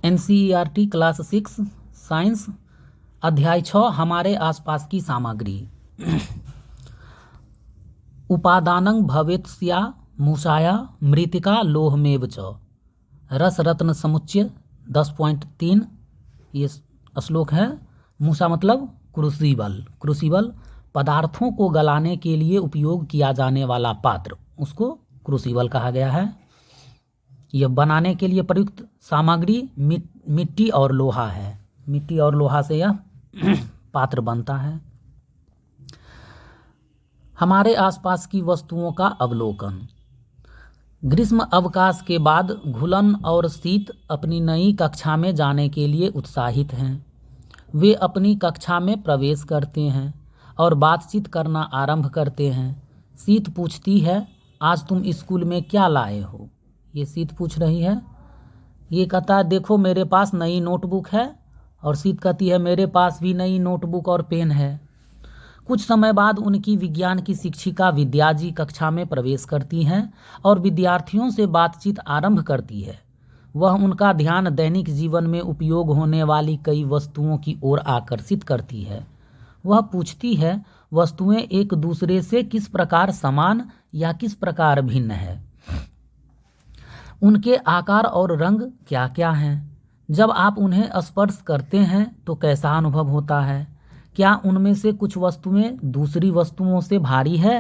NCERT class 6 science अध्याय 6 हमारे आसपास की सामग्री। उपादानं भवेत्स्या मूषाया मृत्तिका लोहमेव च। रस रत्न समुच्चय 10.3 ये श्लोक है। मूषा मतलब क्रूसिबल। क्रूसिबल पदार्थों को गलाने के लिए उपयोग किया जाने वाला पात्र, उसको क्रूसिबल कहा गया है। यह बनाने के लिए प्रयुक्त सामग्री मिट्टी और लोहा है। मिट्टी और लोहा से यह पात्र बनता है। हमारे आसपास की वस्तुओं का अवलोकन। ग्रीष्म अवकाश के बाद घुलन और शीत अपनी नई कक्षा में जाने के लिए उत्साहित हैं। वे अपनी कक्षा में प्रवेश करते हैं और बातचीत करना आरंभ करते हैं। शीत पूछती है, आज तुम स्कूल में क्या लाए हो? ये शीत पूछ रही है। ये कहता है, देखो मेरे पास नई नोटबुक है। और शीत कहती है, मेरे पास भी नई नोटबुक और पेन है। कुछ समय बाद उनकी विज्ञान की शिक्षिका विद्या जी कक्षा में प्रवेश करती हैं और विद्यार्थियों से बातचीत आरंभ करती है। वह उनका ध्यान दैनिक जीवन में उपयोग होने वाली कई वस्तुओं की ओर आकर्षित करती है। वह पूछती है, वस्तुएं एक दूसरे से किस प्रकार समान या किस प्रकार भिन्न है? उनके आकार और रंग क्या क्या हैं? जब आप उन्हें स्पर्श करते हैं तो कैसा अनुभव होता है? क्या उनमें से कुछ वस्तुएं दूसरी वस्तुओं से भारी है?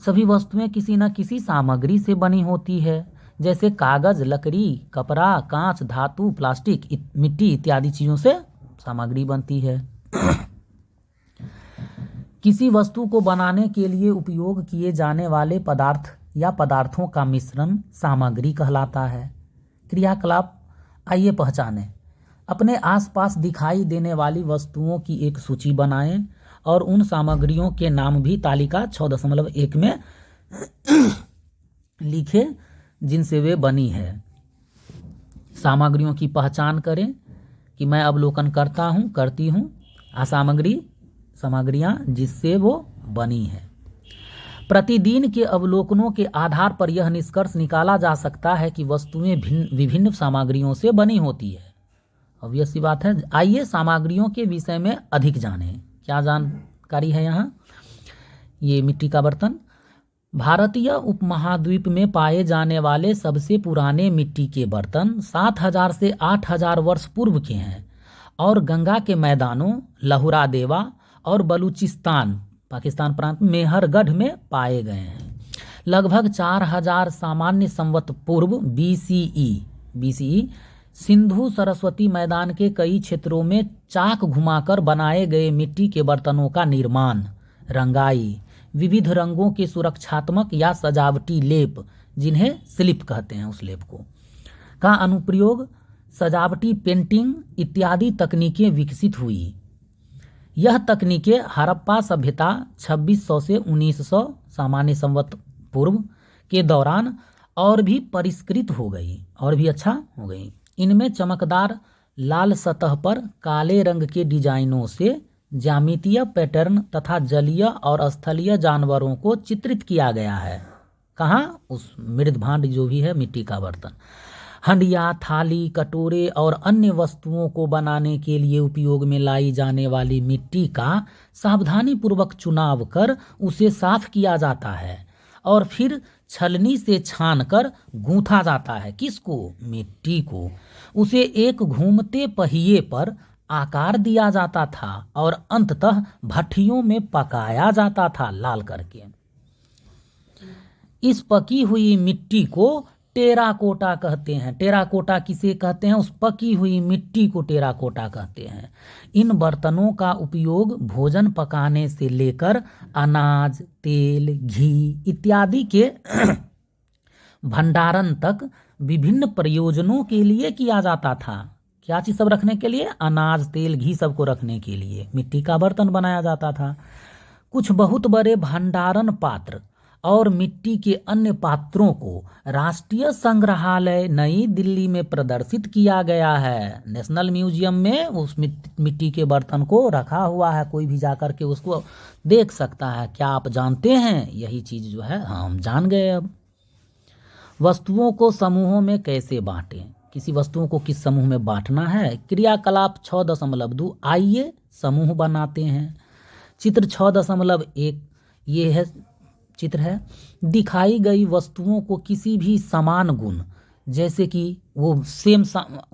सभी वस्तुएं किसी न किसी सामग्री से बनी होती है, जैसे कागज, लकड़ी, कपड़ा, कांच, धातु, प्लास्टिक, मिट्टी इत्यादि चीज़ों से सामग्री बनती है। किसी वस्तु को बनाने के लिए उपयोग किए जाने वाले पदार्थ या पदार्थों का मिश्रण सामग्री कहलाता है। क्रियाकलाप आइए पहचानें। अपने आसपास दिखाई देने वाली वस्तुओं की एक सूची बनाएं और उन सामग्रियों के नाम भी तालिका 6.1 में लिखें जिनसे वे बनी है। सामग्रियों की पहचान करें कि मैं अवलोकन करता हूँ, करती हूँ। सामग्रियाँ जिससे वो बनी है। प्रतिदिन के अवलोकनों के आधार पर यह निष्कर्ष निकाला जा सकता है कि वस्तुएं विभिन्न सामग्रियों से बनी होती है। ऑब्वियस सी बात है। आइए सामग्रियों के विषय में अधिक जानें। क्या जानकारी है यहाँ? ये मिट्टी का बर्तन। भारतीय उपमहाद्वीप में पाए जाने वाले सबसे पुराने मिट्टी के बर्तन 7000 से 8000 वर्ष पूर्व के हैं और गंगा के मैदानों, लहुरा देवा और बलूचिस्तान पाकिस्तान प्रांत मेहरगढ़ में पाए गए हैं। लगभग 4000 सामान्य संवत पूर्व BCE सिंधु सरस्वती मैदान के कई क्षेत्रों में चाक घुमाकर बनाए गए मिट्टी के बर्तनों का निर्माण, रंगाई, विविध रंगों के सुरक्षात्मक या सजावटी लेप, जिन्हें स्लिप कहते हैं, उस लेप को का अनुप्रयोग, सजावटी पेंटिंग इत्यादि तकनीकें विकसित हुई। यह तकनीकें हड़प्पा सभ्यता 2600 से 1900 सामान्य संवत पूर्व के दौरान और भी परिष्कृत हो गई, और भी अच्छा हो गई। इनमें चमकदार लाल सतह पर काले रंग के डिजाइनों से ज्यामितीय पैटर्न तथा जलीय और स्थलीय जानवरों को चित्रित किया गया है। कहाँ? उस मृदभांड जो भी है मिट्टी का बर्तन। हंडिया, थाली, कटोरे और अन्य वस्तुओं को बनाने के लिए उपयोग में लाई जाने वाली मिट्टी का सावधानी पूर्वक चुनाव कर उसे साफ किया जाता है और फिर छलनी से छानकर गूंथा जाता है। किसको? मिट्टी को। उसे एक घूमते पहिए पर आकार दिया जाता था और अंततः भट्ठियों में पकाया जाता था लाल करके। इस पकी हुई मिट्टी को टेराकोटा कहते हैं। टेराकोटा किसे कहते हैं? उस पकी हुई मिट्टी को टेराकोटा कहते हैं। इन बर्तनों का उपयोग भोजन पकाने से लेकर अनाज, तेल, घी इत्यादि के भंडारण तक विभिन्न प्रयोजनों के लिए किया जाता था। क्या चीज़ सब रखने के लिए? अनाज, तेल, घी सबको रखने के लिए मिट्टी का बर्तन बनाया जाता था। कुछ बहुत बड़े भंडारण पात्र और मिट्टी के अन्य पात्रों को राष्ट्रीय संग्रहालय नई दिल्ली में प्रदर्शित किया गया है। नेशनल म्यूजियम में उस मिट्टी के बर्तन को रखा हुआ है। कोई भी जाकर के उसको देख सकता है। क्या आप जानते हैं? यही चीज़ जो है हम जान गए। अब वस्तुओं को समूहों में कैसे बांटें? किसी वस्तुओं को किस समूह में बांटना है। क्रियाकलाप 6.2 आइए समूह बनाते हैं। चित्र 6.1 ये है चित्र है। दिखाई गई वस्तुओं को किसी भी समान गुण, जैसे कि वो सेम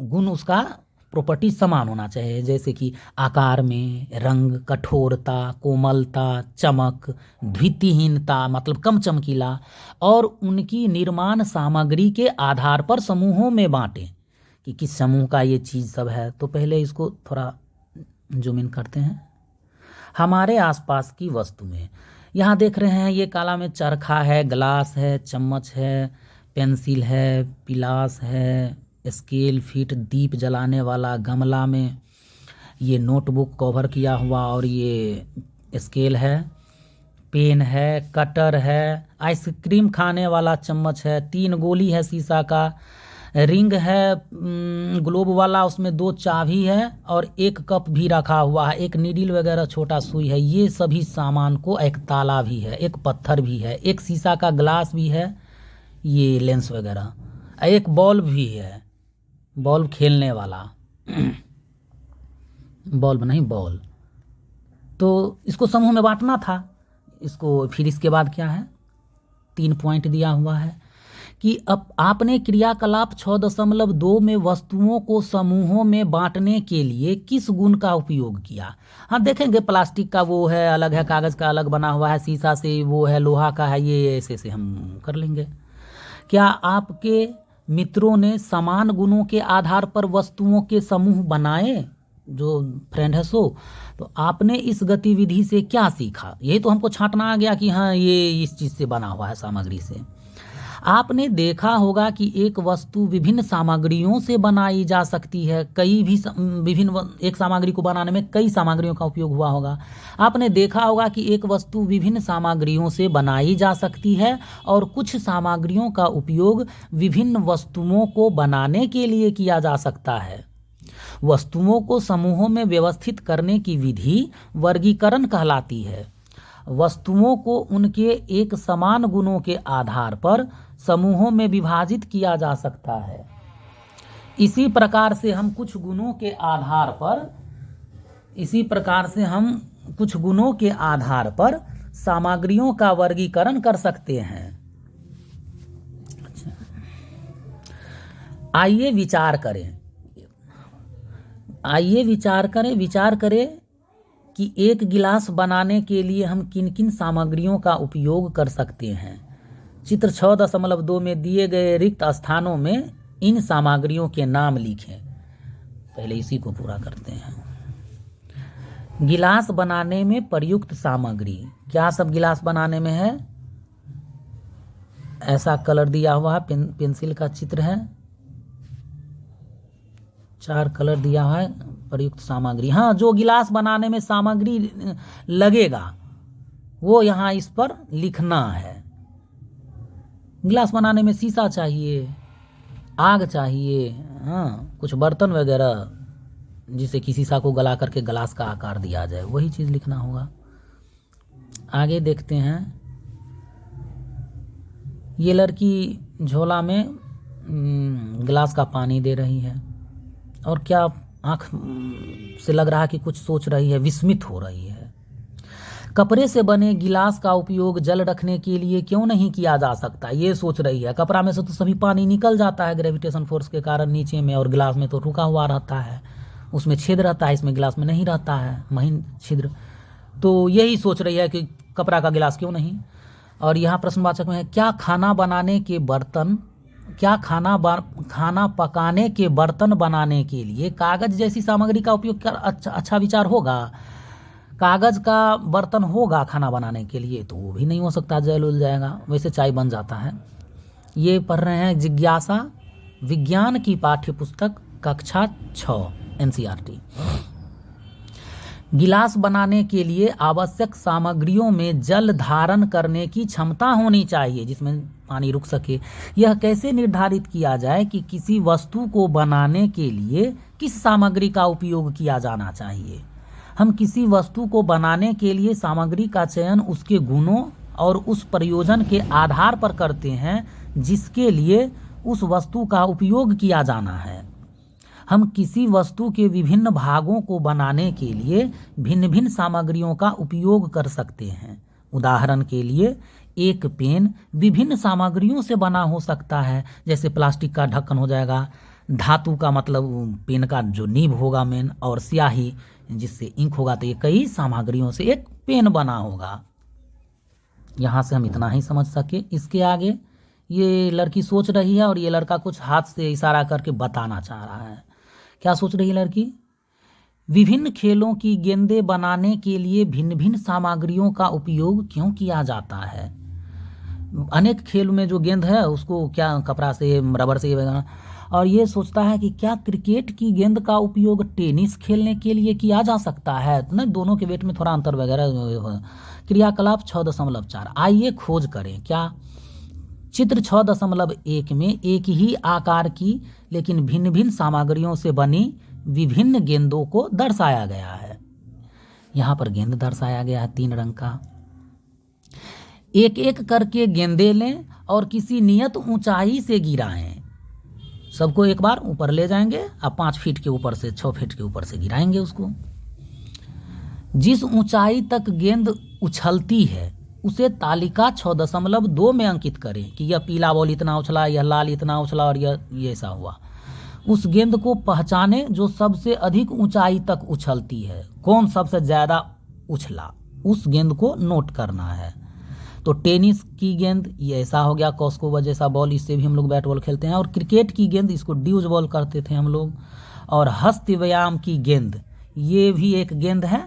गुण, उसका प्रॉपर्टी समान होना चाहिए, जैसे कि आकार में, रंग, कठोरता, कोमलता, चमक, द्वितीयहीनता मतलब कम चमकीला, और उनकी निर्माण सामग्री के आधार पर समूहों में बांटें कि किस समूह का ये चीज़ सब है। तो पहले इसको थोड़ा जूम इन करते हैं। हमारे आसपास की वस्तुएं, यहाँ देख रहे हैं ये काला में चरखा है, ग्लास है, चम्मच है, पेंसिल है, पिलास है, स्केल, फीट, दीप जलाने वाला, गमला में ये नोटबुक कवर किया हुआ और ये स्केल है, पेन है, कटर है, आइसक्रीम खाने वाला चम्मच है, 3 गोली है शीशा का, रिंग है ग्लोब वाला, उसमें 2 चाबी है और 1 कप भी रखा हुआ है, एक नीडल वगैरह छोटा सुई है। ये सभी सामान को, एक ताला भी है, एक पत्थर भी है, एक शीशा का ग्लास भी है, ये लेंस वगैरह, एक बॉल्ब भी है, बॉल्ब खेलने वाला बॉल्ब नहीं बॉल। तो इसको समूह में बांटना था इसको। फिर इसके बाद क्या है, 3 पॉइंट दिया हुआ है कि अब आपने क्रियाकलाप 6.2 में वस्तुओं को समूहों में बांटने के लिए किस गुण का उपयोग किया। हम देखेंगे प्लास्टिक का वो है अलग है, कागज़ का अलग बना हुआ है, शीशा से वो है, लोहा का है, ये ऐसे से हम कर लेंगे। क्या आपके मित्रों ने समान गुणों के आधार पर वस्तुओं के समूह बनाए, जो फ्रेंड है सो, तो आपने इस गतिविधि से क्या सीखा। यही तो हमको छांटना आ गया कि हाँ ये इस चीज़ से बना हुआ है, सामग्री से। आपने देखा होगा कि एक वस्तु विभिन्न सामग्रियों से बनाई जा सकती है। कई भी विभिन्न, एक सामग्री को बनाने में कई सामग्रियों का उपयोग हुआ होगा। आपने देखा होगा कि एक वस्तु विभिन्न सामग्रियों से बनाई जा सकती है और कुछ सामग्रियों का उपयोग विभिन्न वस्तुओं को बनाने के लिए किया जा सकता है। वस्तुओं को समूहों में व्यवस्थित करने की विधि वर्गीकरण कहलाती है। वस्तुओं को उनके एक समान गुणों के आधार पर समूहों में विभाजित किया जा सकता है। इसी प्रकार से हम कुछ गुणों के आधार पर सामग्रियों का वर्गीकरण कर सकते हैं। अच्छा, आइए विचार करें कि एक गिलास बनाने के लिए हम किन किन सामग्रियों का उपयोग कर सकते हैं। चित्र 6.2 में दिए गए रिक्त स्थानों में इन सामग्रियों के नाम लिखें। पहले इसी को पूरा करते हैं। गिलास बनाने में प्रयुक्त सामग्री, क्या सब गिलास बनाने में है। ऐसा कलर दिया हुआ है, पेंसिल का चित्र है, 4 कलर दिया हुआ है। प्रयुक्त सामग्री, हाँ जो गिलास बनाने में सामग्री लगेगा वो यहाँ इस पर लिखना है। गिलास बनाने में शीशा चाहिए, आग चाहिए, हाँ कुछ बर्तन वगैरह जिसे किसी शीशा को गला करके गिलास का आकार दिया जाए, वही चीज़ लिखना होगा। आगे देखते हैं। ये लड़की झोला में गिलास का पानी दे रही है और क्या आँख से लग रहा है कि कुछ सोच रही है, विस्मित हो रही है। कपड़े से बने गिलास का उपयोग जल रखने के लिए क्यों नहीं किया जा सकता, ये सोच रही है। कपड़ा में से तो सभी पानी निकल जाता है ग्रेविटेशन फोर्स के कारण नीचे में, और गिलास में तो रुका हुआ रहता है, उसमें छेद रहता है, इसमें गिलास में नहीं रहता है महीन छिद्र। तो यही सोच रही है कि कपड़ा का गिलास क्यों नहीं। और यहाँ प्रश्नवाचक में है, क्या खाना पकाने के बर्तन बनाने के लिए कागज जैसी सामग्री का उपयोग कर अच्छा विचार होगा। कागज का बर्तन होगा खाना बनाने के लिए तो वो भी नहीं हो सकता, जल उल जाएगा, वैसे चाय बन जाता है। ये पढ़ रहे हैं जिज्ञासा विज्ञान की पाठ्य पुस्तक कक्षा 6 NCERT। गिलास बनाने के लिए आवश्यक सामग्रियों में जल धारण करने की क्षमता होनी चाहिए जिसमें पानी रुक सके। यह कैसे निर्धारित किया जाए कि किसी वस्तु को बनाने के लिए किस सामग्री का उपयोग किया जाना चाहिए। हम किसी वस्तु को बनाने के लिए सामग्री का चयन उसके गुणों और उस प्रयोजन के आधार पर करते हैं जिसके लिए उस वस्तु का उपयोग किया जाना है। हम किसी वस्तु के विभिन्न भागों को बनाने के लिए भिन्न भिन्न सामग्रियों का उपयोग कर सकते हैं। उदाहरण के लिए एक पेन विभिन्न सामग्रियों से बना हो सकता है, जैसे प्लास्टिक का ढक्कन हो जाएगा, धातु का मतलब पेन का जो नीब होगा मेन, और स्याही जिससे इंक होगा। तो ये कई सामग्रियों से एक पेन बना होगा। यहाँ से हम इतना ही समझ सके। इसके आगे ये लड़की सोच रही है और ये लड़का कुछ हाथ से इशारा करके बताना चाह रहा है। क्या सोच रही है लड़की? विभिन्न खेलों की गेंदें बनाने के लिए भिन्न भिन्न सामग्रियों का उपयोग क्यों किया जाता है? अनेक खेल में जो गेंद है उसको क्या कपड़ा से, रबर से बनाना। और ये सोचता है कि क्या क्रिकेट की गेंद का उपयोग टेनिस खेलने के लिए किया जा सकता है? तो नहीं, दोनों के वेट में थोड़ा अंतर वगैरह। क्रियाकलाप 6.4। आइए खोज करें। क्या? चित्र 6.1 में एक ही आकार की लेकिन भिन्न भिन्न सामग्रियों से बनी विभिन्न गेंदों को दर्शाया गया है। यहाँ पर गेंद दर्शाया गया है 3 रंग का। एक एक करके गेंदे लें और किसी नियत ऊंचाई से गिराएं। सबको एक बार ऊपर ले जाएंगे, अब 5 फीट के ऊपर से 6 फीट के ऊपर से गिराएंगे उसको। जिस ऊंचाई तक गेंद उछलती है उसे तालिका 6.2 में अंकित करें कि यह पीला बॉल इतना उछला, यह लाल इतना उछला और यह ऐसा हुआ। उस गेंद को पहचाने जो सबसे अधिक ऊंचाई तक उछलती है। कौन सबसे ज़्यादा उछला, उस गेंद को नोट करना है। तो टेनिस की गेंद ये ऐसा हो गया, कॉस्कोवा जैसा बॉल, इससे भी हम लोग बैट बॉल खेलते हैं। और क्रिकेट की गेंद, इसको ड्यूज बॉल करते थे हम लोग। और हस्त व्यायाम की गेंद, ये भी एक गेंद है,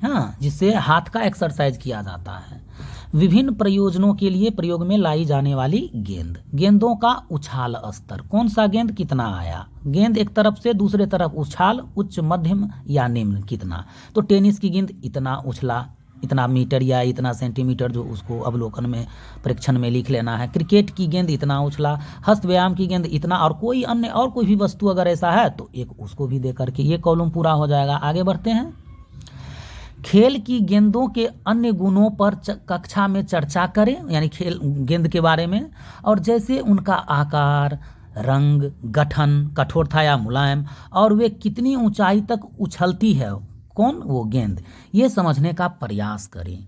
हाँ, जिससे हाथ का एक्सरसाइज किया जाता है। विभिन्न प्रयोजनों के लिए प्रयोग में लाई जाने वाली गेंद। गेंदों का उछाल स्तर, कौन सा गेंद कितना आया। गेंद एक तरफ से दूसरे तरफ उछाल उच्च, मध्यम या निम्न कितना। तो टेनिस की गेंद इतना उछला, इतना मीटर या इतना सेंटीमीटर, जो उसको अवलोकन में परीक्षण में लिख लेना है। क्रिकेट की गेंद इतना उछला, हस्त व्यायाम की गेंद इतना, और कोई अन्य और कोई भी वस्तु अगर ऐसा है तो एक उसको भी दे करके ये कॉलम पूरा हो जाएगा। आगे बढ़ते हैं। खेल की गेंदों के अन्य गुणों पर कक्षा में चर्चा करें, यानी खेल गेंद के बारे में, और जैसे उनका आकार, रंग, गठन, कठोरता या मुलायम, और वे कितनी ऊंचाई तक उछलती है, कौन वो गेंद, ये समझने का प्रयास करें।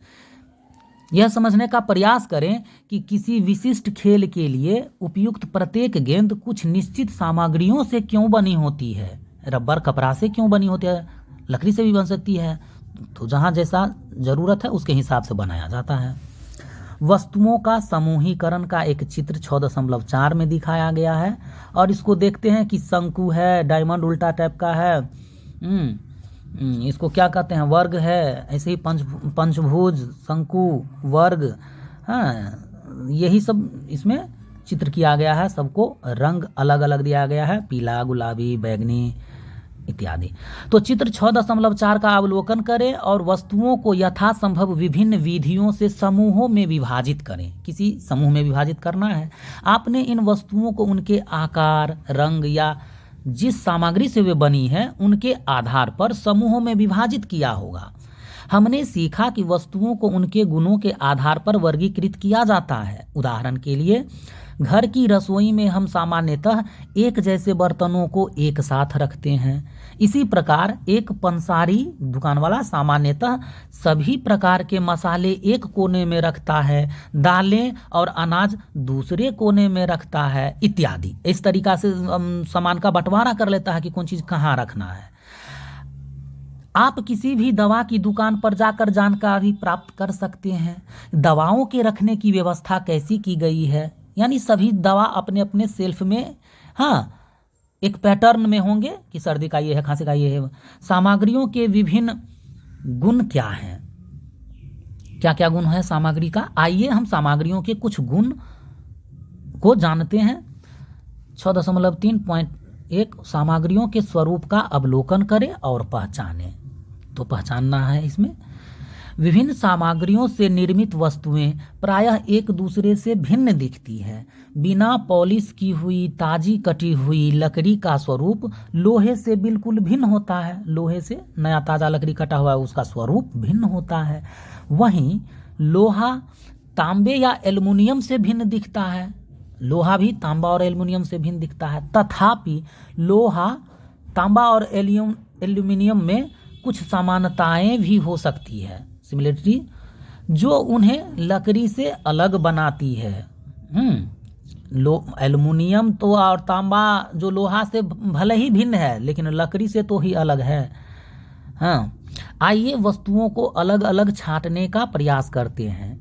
यह समझने का प्रयास करें कि किसी विशिष्ट खेल के लिए उपयुक्त प्रत्येक गेंद कुछ निश्चित सामग्रियों से क्यों बनी होती है। रबर, कपड़ा से क्यों बनी होती है, लकड़ी से भी बन सकती है। तो जहाँ जैसा ज़रूरत है उसके हिसाब से बनाया जाता है। वस्तुओं का समूहीकरण का एक चित्र 6.4 में दिखाया गया है। और इसको देखते हैं कि शंकु है, डायमंड उल्टा टाइप का है, इसको क्या कहते हैं, वर्ग है, ऐसे ही पंचभुज, शंकु, वर्ग, हाँ, यही सब इसमें चित्र किया गया है। सबको रंग अलग अलग दिया गया है, पीला, गुलाबी, बैंगनी इत्यादि। तो चित्र 6.4 का अवलोकन करें और वस्तुओं को यथासंभव विभिन्न विधियों से समूहों में विभाजित करें। किसी समूह में विभाजित करना है। आपने इन वस्तुओं को उनके आकार, रंग या जिस सामग्री से वे बनी है उनके आधार पर समूहों में विभाजित किया होगा। हमने सीखा कि वस्तुओं को उनके गुणों के आधार पर वर्गीकृत किया जाता है। उदाहरण के लिए, घर की रसोई में हम सामान्यतः एक जैसे बर्तनों को एक साथ रखते हैं। इसी प्रकार एक पंसारी दुकान वाला सामान्यतः सभी प्रकार के मसाले एक कोने में रखता है, दालें और अनाज दूसरे कोने में रखता है इत्यादि। इस तरीका से सामान का बंटवारा कर लेता है कि कौन चीज़ कहाँ रखना है। आप किसी भी दवा की दुकान पर जाकर जानकारी प्राप्त कर सकते हैं। दवाओं के रखने की व्यवस्था कैसी की गई है, यानी सभी दवा अपने अपने सेल्फ में, हाँ, एक पैटर्न में होंगे कि सर्दी का ये है, खांसी का ये है। सामग्रियों के विभिन्न गुण क्या हैं, क्या क्या गुण है सामग्री का। आइए हम सामग्रियों के कुछ गुण को जानते हैं। 6.3.1 सामग्रियों के स्वरूप का अवलोकन करें और पहचानें। तो पहचानना है इसमें। विभिन्न सामग्रियों से निर्मित वस्तुएं प्रायः एक दूसरे से भिन्न दिखती है। बिना पॉलिश की हुई ताजी कटी हुई लकड़ी का स्वरूप लोहे से बिल्कुल भिन्न होता है। लोहे से नया ताज़ा लकड़ी कटा हुआ है, उसका स्वरूप भिन्न होता है। वहीं लोहा तांबे या एल्युमिनियम से भिन्न दिखता है। लोहा भी तांबा और एल्युमिनियम से भिन्न दिखता है, तथापि लोहा, तांबा और एल्युमिनियम में कुछ समानताएं भी हो सकती है, सिमिलरिटी, जो उन्हें लकड़ी से अलग बनाती है। एल्युमिनियम तो और तांबा जो लोहा से भले ही भिन्न है, लेकिन लकड़ी से तो ही अलग है। हाँ, आइए वस्तुओं को अलग अलग छांटने का प्रयास करते हैं।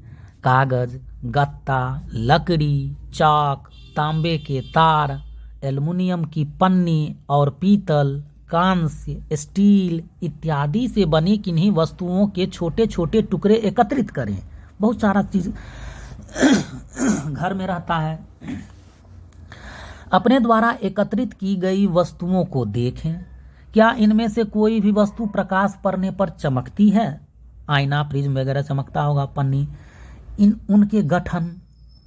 कागज, गत्ता, लकड़ी, चाक, तांबे के तार, एल्युमिनियम की पन्नी और पीतल, कांस्य, स्टील इत्यादि से बनी किन्हीं वस्तुओं के छोटे छोटे टुकड़े एकत्रित करें। बहुत सारा चीज घर में रहता है। अपने द्वारा एकत्रित की गई वस्तुओं को देखें, क्या इनमें से कोई भी वस्तु प्रकाश पड़ने पर चमकती है? आईना, प्रिज्म वगैरह चमकता होगा, पन्नी। उनके गठन,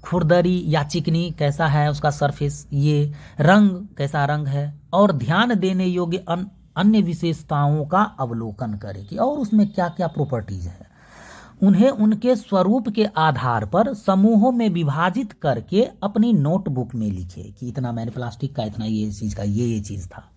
खुरदरी या चिकनी कैसा है उसका सरफेस, ये रंग कैसा रंग है, और ध्यान देने योग्य अन्य विशेषताओं का अवलोकन करें कि और उसमें क्या क्या प्रॉपर्टीज है। उन्हें उनके स्वरूप के आधार पर समूहों में विभाजित करके अपनी नोटबुक में लिखे कि इतना मैंने प्लास्टिक का, इतना ये चीज़ का, ये चीज़ था।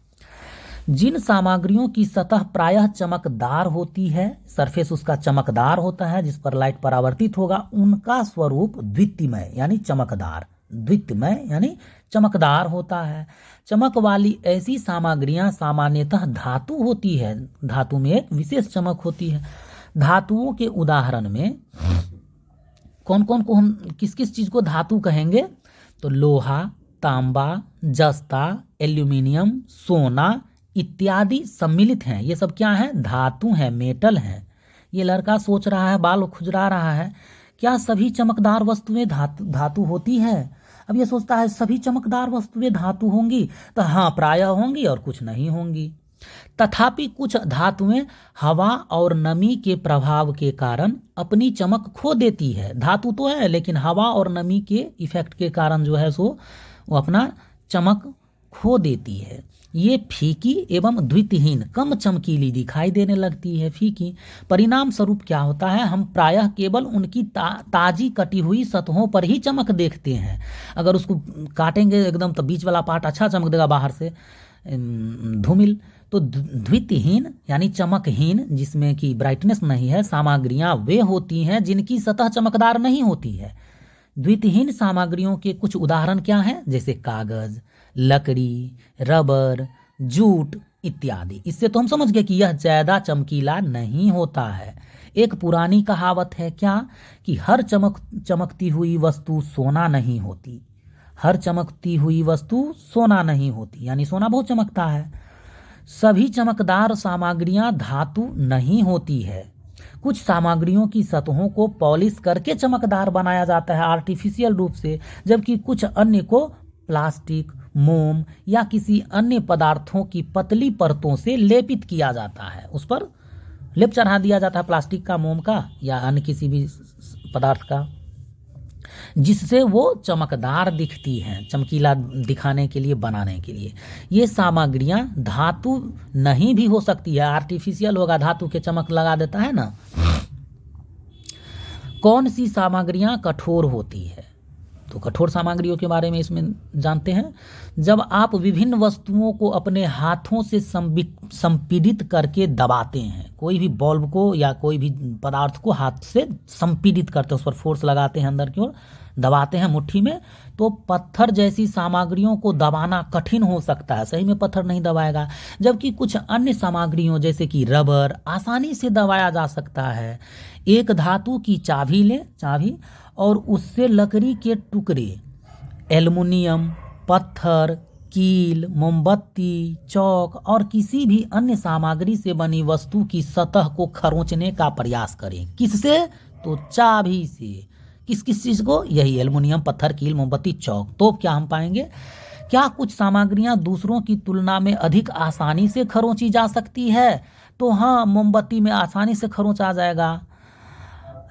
जिन सामग्रियों की सतह प्रायः चमकदार होती है, सरफेस उसका चमकदार होता है जिस पर लाइट परावर्तित होगा, उनका स्वरूप द्वितीयमय यानी चमकदार, द्वितीयमय यानी चमकदार होता है। चमक वाली ऐसी सामग्रियां सामान्यतः धातु होती है। धातु में एक विशेष चमक होती है। धातुओं के उदाहरण में कौन कौन को हम किस किस चीज़ को धातु कहेंगे? तो लोहा, तांबा, जस्ता, एल्यूमिनियम, सोना इत्यादि सम्मिलित हैं। ये सब क्या हैं? धातु हैं, मेटल हैं। ये लड़का सोच रहा है, बाल खुजरा रहा है, क्या सभी चमकदार वस्तुएं धातु होती है? अब ये सोचता है सभी चमकदार वस्तुएं धातु होंगी, तो हाँ प्रायः होंगी और कुछ नहीं होंगी। तथापि कुछ धातुएं हवा और नमी के प्रभाव के कारण अपनी चमक खो देती है। धातु तो है लेकिन हवा और नमी के इफेक्ट के कारण जो है सो वो अपना चमक खो देती है। ये फीकी एवं द्वितीयहीन, कम चमकीली दिखाई देने लगती है, फीकी। परिणाम स्वरूप क्या होता है? हम प्रायः केवल उनकी ताजी कटी हुई सतहों पर ही चमक देखते हैं। अगर उसको काटेंगे एकदम तो बीच वाला पार्ट अच्छा चमक देगा, बाहर से धूमिल। तो द्वितीयहीन यानी चमकहीन, जिसमें कि ब्राइटनेस नहीं है, सामग्रियां वे होती हैं जिनकी सतह चमकदार नहीं होती है। द्वितीयहीन सामग्रियों के कुछ उदाहरण क्या हैं? जैसे कागज, लकड़ी, रबर, जूट इत्यादि। इससे तो हम समझ गए कि यह ज़्यादा चमकीला नहीं होता है। एक पुरानी कहावत है क्या, कि हर चमकती हुई वस्तु सोना नहीं होती। हर चमकती हुई वस्तु सोना नहीं होती, यानी सोना बहुत चमकता है। सभी चमकदार सामग्रियां धातु नहीं होती है। कुछ सामग्रियों की सतहों को पॉलिश करके चमकदार बनाया जाता है आर्टिफिशियल रूप से, जबकि कुछ अन्य को प्लास्टिक, मोम या किसी अन्य पदार्थों की पतली परतों से लेपित किया जाता है। उस पर लेप चढ़ा दिया जाता है, प्लास्टिक का, मोम का या अन्य किसी भी पदार्थ का, जिससे वो चमकदार दिखती हैं, चमकीला दिखाने के लिए, बनाने के लिए। ये सामग्रियां धातु नहीं भी हो सकती है, आर्टिफिशियल होगा, धातु के चमक लगा देता है ना। कौन सी सामग्रियां कठोर होती है? तो कठोर सामग्रियों के बारे में इसमें जानते हैं। जब आप विभिन्न वस्तुओं को अपने हाथों से संपीड़ित करके दबाते हैं, कोई भी बल्ब को या कोई भी पदार्थ को हाथ से संपीड़ित करते हैं, उस पर फोर्स लगाते हैं, अंदर की ओर दबाते हैं मुट्ठी में, तो पत्थर जैसी सामग्रियों को दबाना कठिन हो सकता है। सही में पत्थर नहीं दबाएगा। जबकि कुछ अन्य सामग्रियों जैसे कि रबर आसानी से दबाया जा सकता है। एक धातु की चाबी लें, चाबी, और उससे लकड़ी के टुकड़े, एल्युमिनियम, पत्थर, कील, मोमबत्ती, चौक और किसी भी अन्य सामग्री से बनी वस्तु की सतह को खरोंचने का प्रयास करें। किससे? तो चाबी से। किस किस चीज़ को? यही एल्युमिनियम, पत्थर, कील, मोमबत्ती, चौक। तो क्या हम पाएंगे? क्या कुछ सामग्रियां दूसरों की तुलना में अधिक आसानी से खरोंची जा सकती है? तो हाँ, मोमबत्ती में आसानी से खरोंचा जाएगा।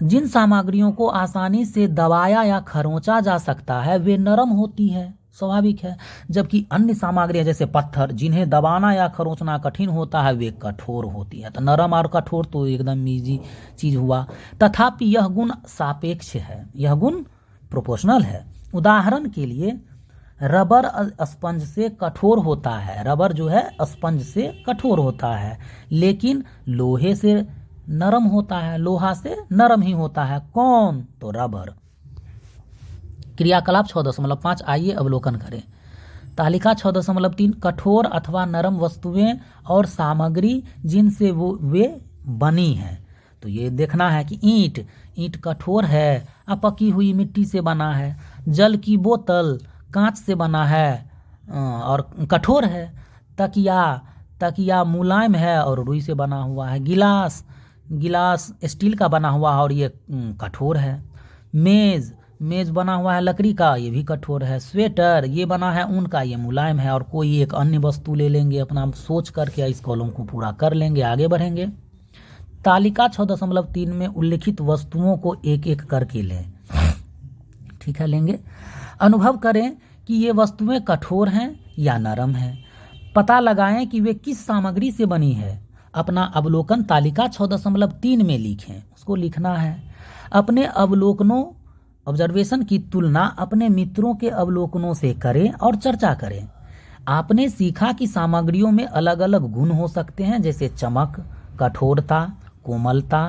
जिन सामग्रियों को आसानी से दबाया या खरोंचा जा सकता है वे नरम होती है, स्वाभाविक है। जबकि अन्य सामग्रियां जैसे पत्थर, जिन्हें दबाना या खरोंचना कठिन होता है, वे कठोर होती है। तो नरम और कठोर तो एकदम इजी चीज हुआ। तथापि यह गुण सापेक्ष है, यह गुण प्रोपोर्शनल है। उदाहरण के लिए रबर स्पंज से कठोर होता है, रबर जो है स्पंज से कठोर होता है, लेकिन लोहे से नरम होता है, लोहा से नरम ही होता है। कौन? तो रबर। क्रियाकलाप 6.5 आइए अवलोकन करें। तालिका 6.3 कठोर अथवा नरम वस्तुएं और सामग्री जिनसे वे बनी हैं। तो ये देखना है कि ईंट कठोर है, पकी हुई मिट्टी से बना है। जल की बोतल कांच से बना है और कठोर है। तकिया मुलायम है और रुई से बना हुआ है। गिलास स्टील का बना हुआ है और ये कठोर है। मेज बना हुआ है लकड़ी का, ये भी कठोर है। स्वेटर ये बना है ऊन का, ये मुलायम है। और कोई एक अन्य वस्तु ले लेंगे, अपना सोच करके इस कॉलम को पूरा कर लेंगे, आगे बढ़ेंगे। तालिका 6.3 में उल्लिखित वस्तुओं को एक एक करके लें। ठीक है, लेंगे। अनुभव करें कि ये वस्तुएं कठोर हैं या नरम हैं। पता लगाएं कि वे किस सामग्री से बनी है। अपना अवलोकन तालिका 6.3 में लिखें, उसको लिखना है। अपने ऑब्जर्वेशन की तुलना अपने मित्रों के अवलोकनों से करें और चर्चा करें। आपने सीखा कि सामग्रियों में अलग अलग गुण हो सकते हैं, जैसे चमक, कठोरता, कोमलता,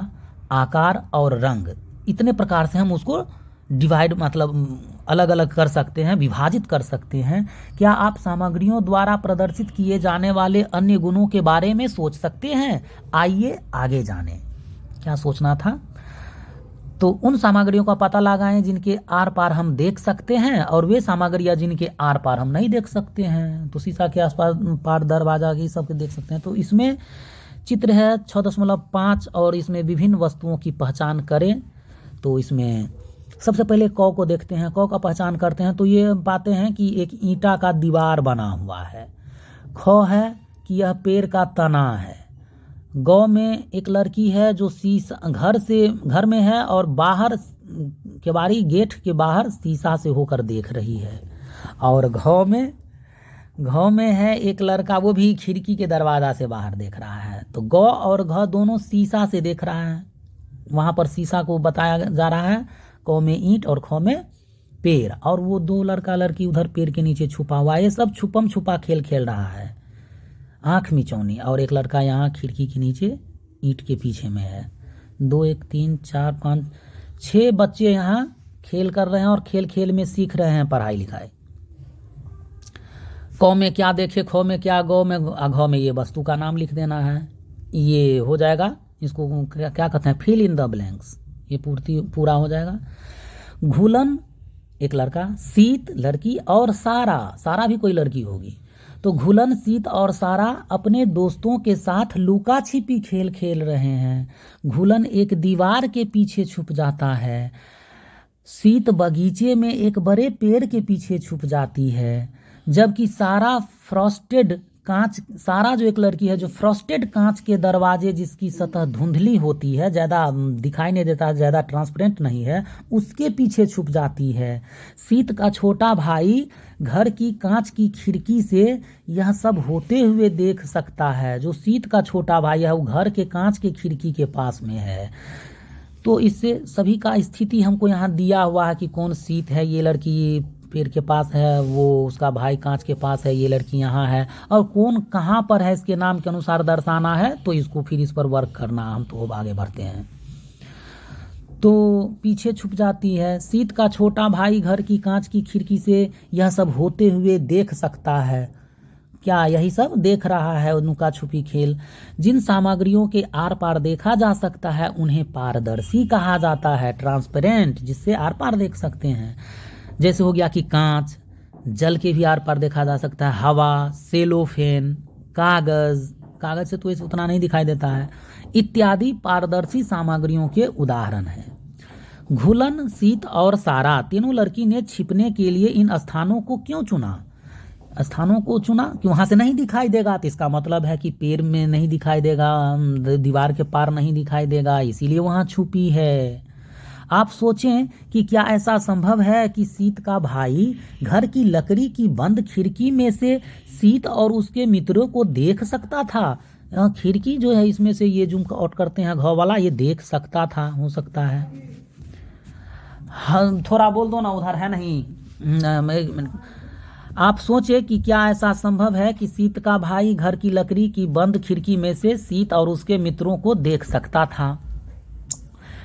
आकार और रंग। इतने प्रकार से हम उसको डिवाइड अलग अलग कर सकते हैं, विभाजित कर सकते हैं। क्या आप सामग्रियों द्वारा प्रदर्शित किए जाने वाले अन्य गुणों के बारे में सोच सकते हैं? आइए आगे जानें। क्या सोचना था? तो उन सामग्रियों का पता लगाएं जिनके आर पार हम देख सकते हैं और वे सामग्रियां जिनके आर पार हम नहीं देख सकते हैं। तो शीशा के आसपास पार, दरवाजा की सब देख सकते हैं। तो इसमें चित्र है 6.5 और इसमें विभिन्न वस्तुओं की पहचान करें। तो इसमें सबसे पहले कौ को देखते हैं, कौ का पहचान करते हैं। तो ये पाते हैं कि एक ईंटा का दीवार बना हुआ है। खौ है कि यह पेड़ का तना है। गौ में एक लड़की है जो घर में है और बाहर केवाड़ी गेट के बाहर शीशा से होकर देख रही है। और घौ में है एक लड़का, वो भी खिड़की के दरवाजा से बाहर देख रहा है। तो गौ और घौ दोनों शीशा से देख रहा है, वहाँ पर शीशा को बताया जा रहा है। कौ में ईंट और खौ में पेड़, और वो दो लड़का लड़की उधर पेड़ के नीचे छुपा हुआ है। ये सब छुपम छुपा खेल खेल रहा है, आँख मिचौनी। और एक लड़का यहाँ खिड़की के नीचे ईंट के पीछे में है। 2 1 3 4 5 6 बच्चे यहाँ खेल कर रहे हैं और खेल खेल में सीख रहे हैं पढ़ाई लिखाई। कौ में क्या देखे, खौ में क्या, गौ में, घौ में ये वस्तु का नाम लिख देना है। ये हो जाएगा, इसको क्या कहते हैं, फिल इन द ब्लैंक्स। ये पूरा हो जाएगा। घुलन एक लड़का, सीत लड़की और सारा भी कोई लड़की होगी। तो घुलन, सीत और सारा अपने दोस्तों के साथ लुका छिपी खेल खेल रहे हैं। घुलन एक दीवार के पीछे छुप जाता है। सीत बगीचे में एक बड़े पेड़ के पीछे छुप जाती है। जबकि सारा जो एक लड़की है जो फ्रॉस्टेड कांच के दरवाजे जिसकी सतह धुंधली होती है, ज़्यादा दिखाई नहीं देता, ज़्यादा ट्रांसपेरेंट नहीं है, उसके पीछे छुप जाती है। सीत का छोटा भाई घर की कांच की खिड़की से यह सब होते हुए देख सकता है। जो सीत का छोटा भाई है वो घर के कांच के खिड़की के पास में है। तो इससे सभी का स्थिति हमको यहाँ दिया हुआ है कि कौन सीत है, ये लड़की पेड़ के पास है, वो उसका भाई कांच के पास है, ये लड़की यहाँ है, और कौन कहाँ पर है इसके नाम के अनुसार दर्शाना है। तो इसको फिर इस पर वर्क करना। हम तो अब आगे बढ़ते हैं। तो पीछे छुप जाती है। सीत का छोटा भाई घर की कांच की खिड़की से यह सब होते हुए देख सकता है। क्या यही सब देख रहा है? लुका छुपी खेल। जिन सामग्रियों के आर पार देखा जा सकता है उन्हें पारदर्शी कहा जाता है, ट्रांसपेरेंट, जिससे आर पार देख सकते हैं। जैसे हो गया कि कांच, जल के भी आर पार देखा जा सकता है, हवा, सेलोफेन, कागज से तो इसे उतना नहीं दिखाई देता है, इत्यादि पारदर्शी सामग्रियों के उदाहरण हैं। घुलन, सीत और सारा तीनों लड़की ने छिपने के लिए इन स्थानों को क्यों चुना? कि वहां से नहीं दिखाई देगा, तो इसका मतलब है कि पेड़ में नहीं दिखाई देगा, दीवार के पार नहीं दिखाई देगा, इसीलिए वहां छुपी है। आप सोचें कि क्या ऐसा संभव है कि सीत का भाई घर की लकड़ी की बंद खिड़की में से सीत और उसके मित्रों को देख सकता था? खिड़की जो है इसमें से ये जूम आउट करते हैं घाव वाला, ये देख सकता था, हो सकता है। हाँ, थोड़ा बोल दो ना, उधर है नहीं, आप सोचे कि क्या ऐसा संभव है कि सीत का भाई घर की लकड़ी की बंद खिड़की में से सीत और उसके मित्रों को देख सकता था।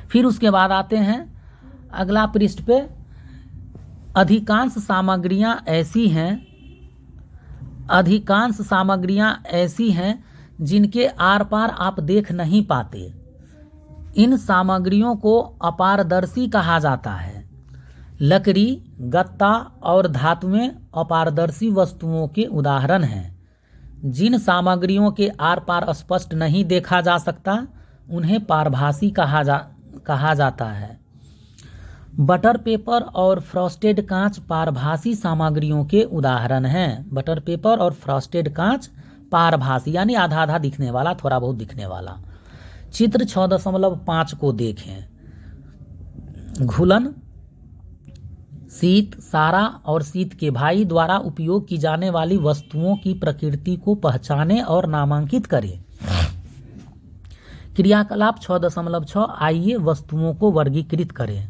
फिर उसके बाद आते हैं अगला पृष्ठ पे, अधिकांश सामग्रियां ऐसी हैं जिनके आर पार आप देख नहीं पाते। इन सामग्रियों को अपारदर्शी कहा जाता है। लकड़ी, गत्ता और धातुएं अपारदर्शी वस्तुओं के उदाहरण हैं। जिन सामग्रियों के आर पार स्पष्ट नहीं देखा जा सकता उन्हें पारभासी कहा जाता है। बटर पेपर और फ्रॉस्टेड कांच पारभासी सामग्रियों के उदाहरण हैं। बटर पेपर और फ्रॉस्टेड कांच पारभासी यानी आधा आधा दिखने वाला, थोड़ा बहुत दिखने वाला। चित्र 6.5 को देखें। घुलन, सीत, सारा और सीत के भाई द्वारा उपयोग की जाने वाली वस्तुओं की प्रकृति को पहचानें और नामांकित करें। क्रियाकलाप 6.6 आइए वस्तुओं को वर्गीकृत करें।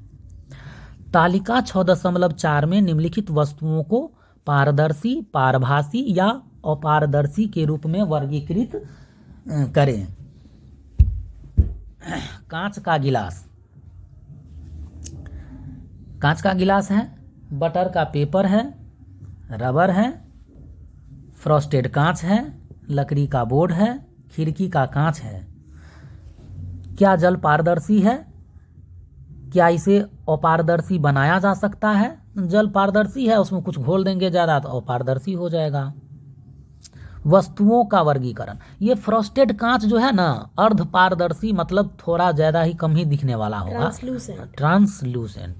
तालिका 6.4 में निम्नलिखित वस्तुओं को पारदर्शी, पारभासी या अपारदर्शी के रूप में वर्गीकृत करें। कांच का गिलास, कांच का गिलास है, बटर का पेपर है, रबर है, फ्रॉस्टेड कांच है, लकड़ी का बोर्ड है, खिड़की का कांच है। क्या जल पारदर्शी है? क्या इसे अपारदर्शी बनाया जा सकता है? जल पारदर्शी है, उसमें कुछ घोल देंगे ज़्यादा तो अपारदर्शी हो जाएगा। वस्तुओं का वर्गीकरण, ये फ्रॉस्टेड कांच जो है ना, अर्ध पारदर्शी मतलब थोड़ा ज़्यादा ही कम ही दिखने वाला होगा, ट्रांसलूसेंट।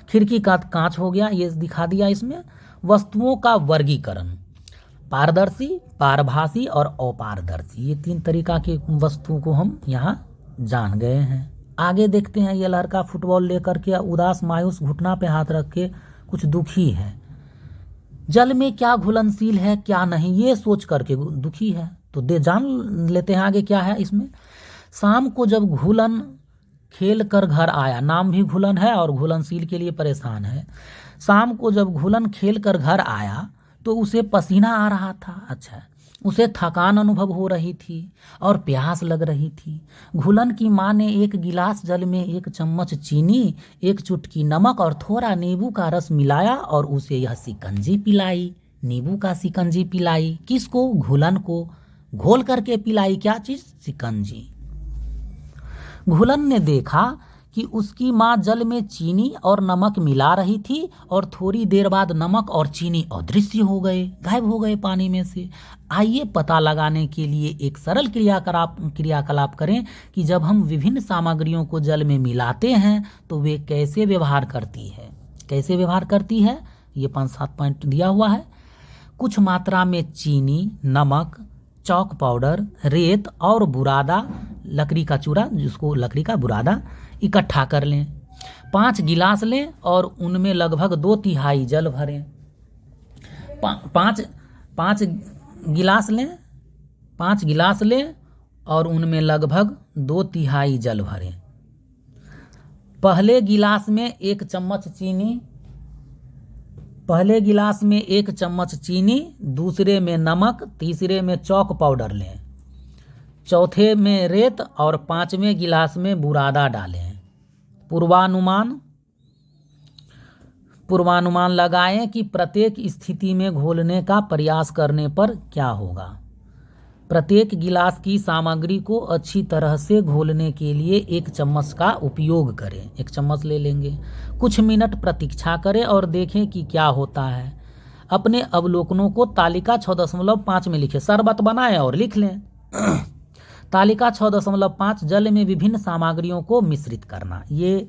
खिड़की का कांच हो गया, ये दिखा दिया इसमें। वस्तुओं का वर्गीकरण, पारदर्शी, पारभासी और अपारदर्शी, ये 3 तरीका की वस्तुओं को हम यहाँ जान गए हैं। आगे देखते हैं। ये लड़का फुटबॉल लेकर के उदास मायूस घुटना पे हाथ रख के कुछ दुखी है। जल में क्या घुलनशील है क्या नहीं ये सोच करके दुखी है। तो जान लेते हैं आगे क्या है इसमें। शाम को जब घुलन खेल कर घर आया, नाम भी घुलन है और घुलनशील के लिए परेशान है। शाम को जब घुलन खेल कर घर आया तो उसे पसीना आ रहा था। अच्छा, उसे थकान अनुभव हो रही थी और प्यास लग रही थी। घुलन की माँ ने एक गिलास जल में 1 चम्मच चीनी, 1 चुटकी नमक और थोड़ा नींबू का रस मिलाया और उसे यह शिकंजी पिलाई। नींबू का शिकंजी पिलाई किसको? घुलन को। घोल करके पिलाई क्या चीज़? शिकंजी। घुलन ने देखा कि उसकी माँ जल में चीनी और नमक मिला रही थी और थोड़ी देर बाद नमक और चीनी अदृश्य हो गए, गायब हो गए पानी में से। आइए पता लगाने के लिए एक सरल क्रियाकलाप करें कि जब हम विभिन्न सामग्रियों को जल में मिलाते हैं तो वे कैसे व्यवहार करती है। कैसे व्यवहार करती है ये 5-7 पॉइंट दिया हुआ है। कुछ मात्रा में चीनी, नमक, चौक पाउडर, रेत और बुरादा, लकड़ी का चूरा जिसको लकड़ी का बुरादा, इकट्ठा कर लें। 5 गिलास लें और उनमें लगभग 2/3 जल भरें। 5 गिलास लें, 5 गिलास लें और उनमें लगभग 2/3 जल भरें। पहले गिलास में 1 चम्मच चीनी, दूसरे में नमक, तीसरे में चौक पाउडर लें, चौथे में रेत और 5वें गिलास में बुरादा डालें। पूर्वानुमान लगाएं कि प्रत्येक स्थिति में घोलने का प्रयास करने पर क्या होगा। प्रत्येक गिलास की सामग्री को अच्छी तरह से घोलने के लिए 1 चम्मच का उपयोग करें। 1 चम्मच ले लेंगे। कुछ मिनट प्रतीक्षा करें और देखें कि क्या होता है। अपने अवलोकनों को तालिका 6.5 में लिखें। शरबत बनाएं और लिख लें। तालिका 6.5 जल में विभिन्न सामग्रियों को मिश्रित करना। ये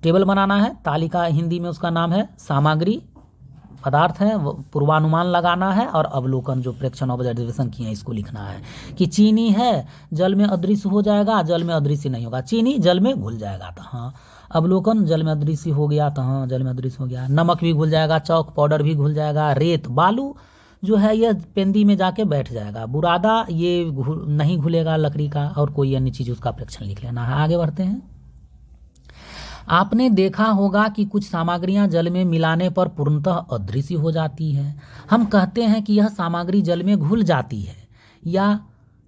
टेबल बनाना है। तालिका हिंदी में उसका नाम है सामग्री, पदार्थ है, पूर्वानुमान लगाना है और अवलोकन जो प्रेक्षण ऑब्जर्वेशन किए हैं इसको लिखना है कि चीनी है जल में अदृश्य हो जाएगा, जल में अदृश्य नहीं होगा। चीनी जल में घुल जाएगा तो हाँ। अवलोकन जल में अदृश्य हो गया तो हाँ जल में अदृश्य हो गया। नमक भी घुल जाएगा, चौक पाउडर भी घुल जाएगा, रेत बालू जो है ये पेंदी में जाके बैठ जाएगा, बुरादा ये नहीं घुलेगा लकड़ी का, और कोई अन्य चीज़ उसका प्रेक्षण लिख लेना है। आगे बढ़ते हैं। आपने देखा होगा कि कुछ सामग्रियां जल में मिलाने पर पूर्णतः अदृश्य हो जाती है। हम कहते हैं कि यह सामग्री जल में घुल जाती है या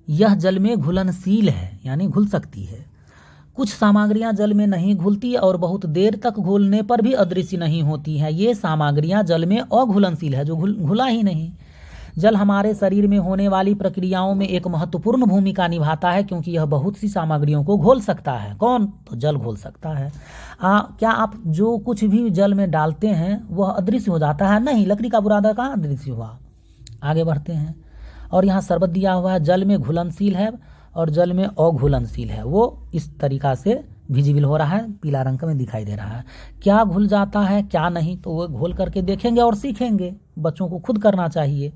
यह जल में घुलनशील है, यानी घुल सकती है। कुछ सामग्रियां जल में नहीं घुलती और बहुत देर तक घुलने पर भी अदृश्य नहीं होती हैं। ये सामग्रियां जल में अघुलनशील है, जो घुला ही नहीं। जल हमारे शरीर में होने वाली प्रक्रियाओं में एक महत्वपूर्ण भूमिका निभाता है, क्योंकि यह बहुत सी सामग्रियों को घोल सकता है। कौन? तो जल घोल सकता है। क्या आप जो कुछ भी जल में डालते हैं वह अदृश्य हो जाता है? नहीं। लकड़ी का बुरादा कहाँ अदृश्य हुआ? आगे बढ़ते हैं। और यहाँ शरबत दिया हुआ है, जल में घुलनशील है और जल में अघुलनशील है। वो इस तरीका से विजिबल हो रहा है, पीला रंग का में दिखाई दे रहा है। क्या घुल जाता है क्या नहीं, तो वो घोल करके देखेंगे और सीखेंगे। बच्चों को खुद करना चाहिए।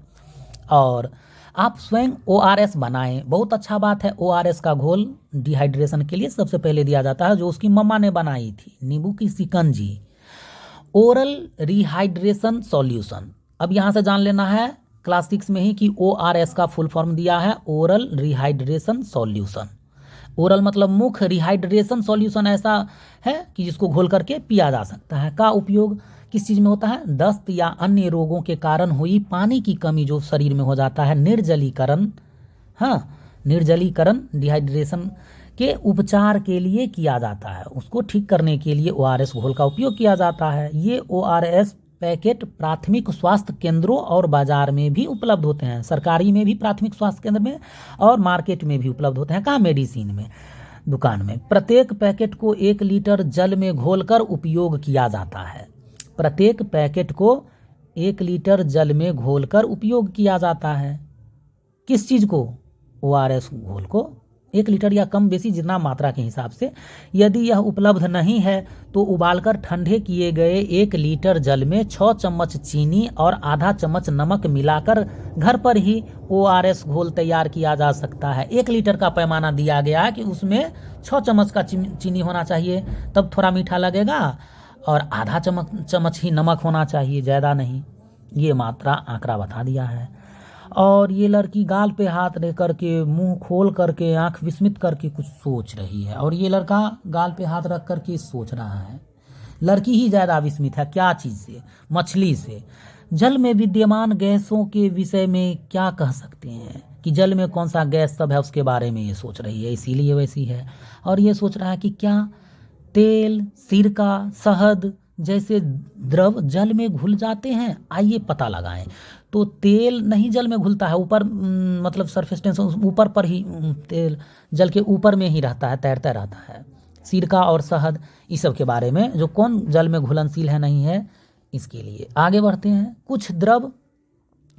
और आप स्वयं ORS बनाएं। बहुत अच्छा बात है। ORS का घोल डिहाइड्रेशन के लिए सबसे पहले दिया जाता है, जो उसकी मम्मा ने बनाई थी, नींबू की शिकंजी। Oral rehydration solution. अब यहाँ से जान लेना है क्लास 6 में ही कि ORS का फुल फॉर्म दिया है ओरल रिहाइड्रेशन सॉल्यूशन। ओरल मतलब मुख, रिहाइड्रेशन सॉल्यूशन ऐसा है कि जिसको घोल करके पिया जा सकता है। का उपयोग किस चीज़ में होता है? दस्त या अन्य रोगों के कारण हुई पानी की कमी जो शरीर में हो जाता है, निर्जलीकरण, निर्जलीकरण, डिहाइड्रेशन के उपचार के लिए किया जाता है। उसको ठीक करने के लिए ORS घोल का उपयोग किया जाता है। ये ORS पैकेट प्राथमिक स्वास्थ्य केंद्रों और बाजार में भी उपलब्ध होते हैं। सरकारी में भी प्राथमिक स्वास्थ्य केंद्र में और मार्केट में भी उपलब्ध होते हैं। कहाँ? मेडिसिन में, दुकान में। प्रत्येक पैकेट को 1 लीटर जल में घोलकर उपयोग किया जाता है। प्रत्येक पैकेट को 1 लीटर जल में घोलकर उपयोग किया जाता है। किस चीज़ को? ORS घोल को। 1 लीटर या कम बेसी जितना मात्रा के हिसाब से। यदि यह उपलब्ध नहीं है तो उबालकर ठंडे किए गए 1 लीटर जल में 6 चम्मच चीनी और आधा चम्मच नमक मिलाकर घर पर ही ORS घोल तैयार किया जा सकता है। 1 लीटर का पैमाना दिया गया है कि उसमें 6 चम्मच का चीनी होना चाहिए, तब थोड़ा मीठा लगेगा, और आधा चम्मच ही नमक होना चाहिए, ज़्यादा नहीं। ये मात्रा आंकड़ा बता दिया है। और ये लड़की गाल पे हाथ रख करके, मुंह खोल करके, आंख विस्मित करके कुछ सोच रही है, और ये लड़का गाल पे हाथ रख करके सोच रहा है। लड़की ही ज़्यादा विस्मित है। क्या चीज़ से? मछली से। जल में विद्यमान गैसों के विषय में क्या कह सकते हैं कि जल में कौन सा गैस सब है, उसके बारे में ये सोच रही है, इसीलिए वैसी है। और ये सोच रहा है कि क्या तेल, सिरका, शहद जैसे द्रव जल में घुल जाते हैं? आइए पता लगाएं। तो तेल नहीं जल में घुलता है, ऊपर मतलब सरफेस टेंशन ऊपर पर ही, तेल जल के ऊपर में ही रहता है, तैरता रहता है। सिरका और शहद, इस सब के बारे में, जो कौन जल में घुलनशील है नहीं है, इसके लिए आगे बढ़ते हैं। कुछ द्रव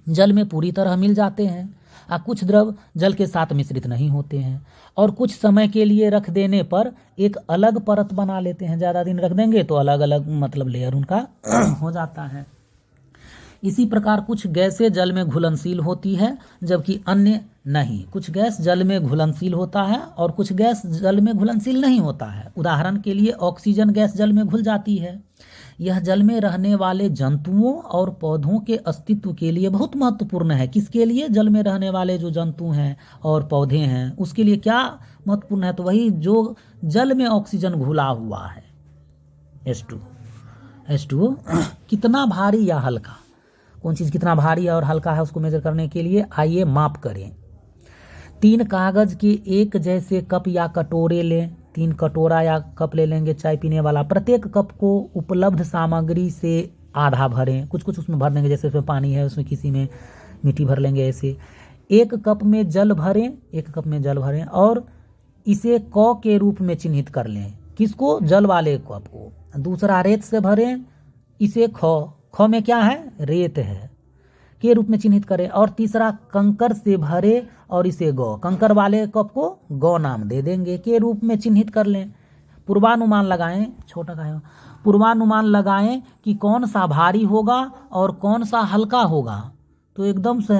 जल में पूरी तरह मिल जाते हैं और कुछ द्रव जल के साथ मिश्रित नहीं होते हैं, और कुछ समय के लिए रख देने पर एक अलग परत बना लेते हैं। ज़्यादा दिन रख देंगे तो अलग अलग मतलब लेयर उनका हो जाता है। इसी प्रकार कुछ गैसें जल में घुलनशील होती है जबकि अन्य नहीं। कुछ गैस जल में घुलनशील होता है और कुछ गैस जल में घुलनशील नहीं होता है। उदाहरण के लिए ऑक्सीजन गैस जल में घुल जाती है। यह जल में रहने वाले जंतुओं और पौधों के अस्तित्व के लिए बहुत महत्वपूर्ण है। किसके लिए? जल में रहने वाले जो जंतु हैं और पौधे हैं, उसके लिए क्या महत्वपूर्ण है? तो वही जो जल में ऑक्सीजन घुला हुआ है, H2O कितना भारी या हल्का, कौन चीज़ कितना भारी और हल्का है उसको मेजर करने के लिए आइए माप करें। 3 कागज के एक जैसे कप या कटोरे लें। 3 कटोरा या कप ले लेंगे चाय पीने वाला। प्रत्येक कप को उपलब्ध सामग्री से आधा भरें। कुछ उसमें भर देंगे, जैसे उसमें पानी है, उसमें किसी में मिट्टी भर लेंगे ऐसे। 1 कप में जल भरें, 1 कप में जल भरें और इसे क के रूप में चिन्हित कर लें। किसको? जल वाले कप को। दूसरा रेत से भरें, इसे ख में क्या है? रेत है, के रूप में चिन्हित करें। और तीसरा कंकर से भरे और इसे ग, कंकर वाले कप को ग नाम दे देंगे, के रूप में चिन्हित कर लें। पूर्वानुमान लगाएं, छोटा का है, पूर्वानुमान लगाएं कि कौन सा भारी होगा और कौन सा हल्का होगा। तो एकदम से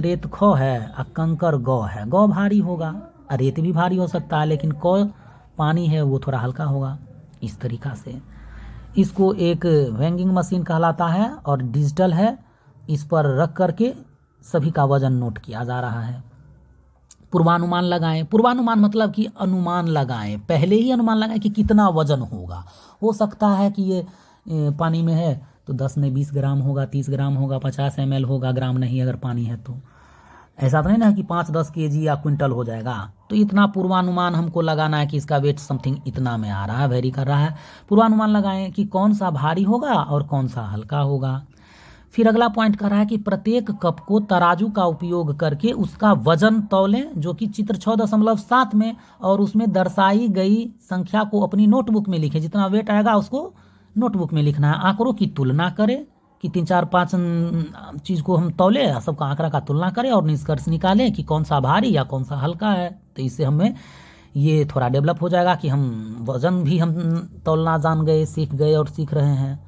रेत ख है और कंकर ग है, ग भारी होगा। रेत भी भारी हो सकता है लेकिन क पानी है वो थोड़ा हल्का होगा। इस तरीक़ा से इसको एक वेंगिंग मशीन कहलाता है और डिजिटल है। इस पर रख करके सभी का वजन नोट किया जा रहा है। पूर्वानुमान लगाएं। पूर्वानुमान मतलब कि अनुमान लगाएं, पहले ही अनुमान लगाएं कि कितना वजन होगा। हो सकता है कि ये पानी में है तो 10 नहीं 20 ग्राम होगा, 30 ग्राम होगा, 50 ml होगा, ग्राम नहीं अगर पानी है तो। ऐसा तो नहीं ना कि 5-10 kg या क्विंटल हो जाएगा। तो इतना पूर्वानुमान हमको लगाना है कि इसका वेट समथिंग इतना में आ रहा है, वेरी कर रहा है। पूर्वानुमान लगाएं कि कौन सा भारी होगा और कौन सा हल्का होगा। फिर अगला पॉइंट कर रहा है कि प्रत्येक कप को तराजू का उपयोग करके उसका वजन तौलें, जो कि चित्र 6.7 में, और उसमें दर्शाई गई संख्या को अपनी नोटबुक में लिखें। जितना वेट आएगा उसको नोटबुक में लिखना है। आंकड़ों की तुलना करें कि 3-4-5 चीज़ को हम तौले, सबका आंकड़ा का तुलना करें और निष्कर्ष निकालें कि कौन सा भारी या कौन सा हल्का है। तो इससे हमें ये थोड़ा डेवलप हो जाएगा कि हम वजन भी हम तौलना जान गए, सीख गए और सीख रहे हैं।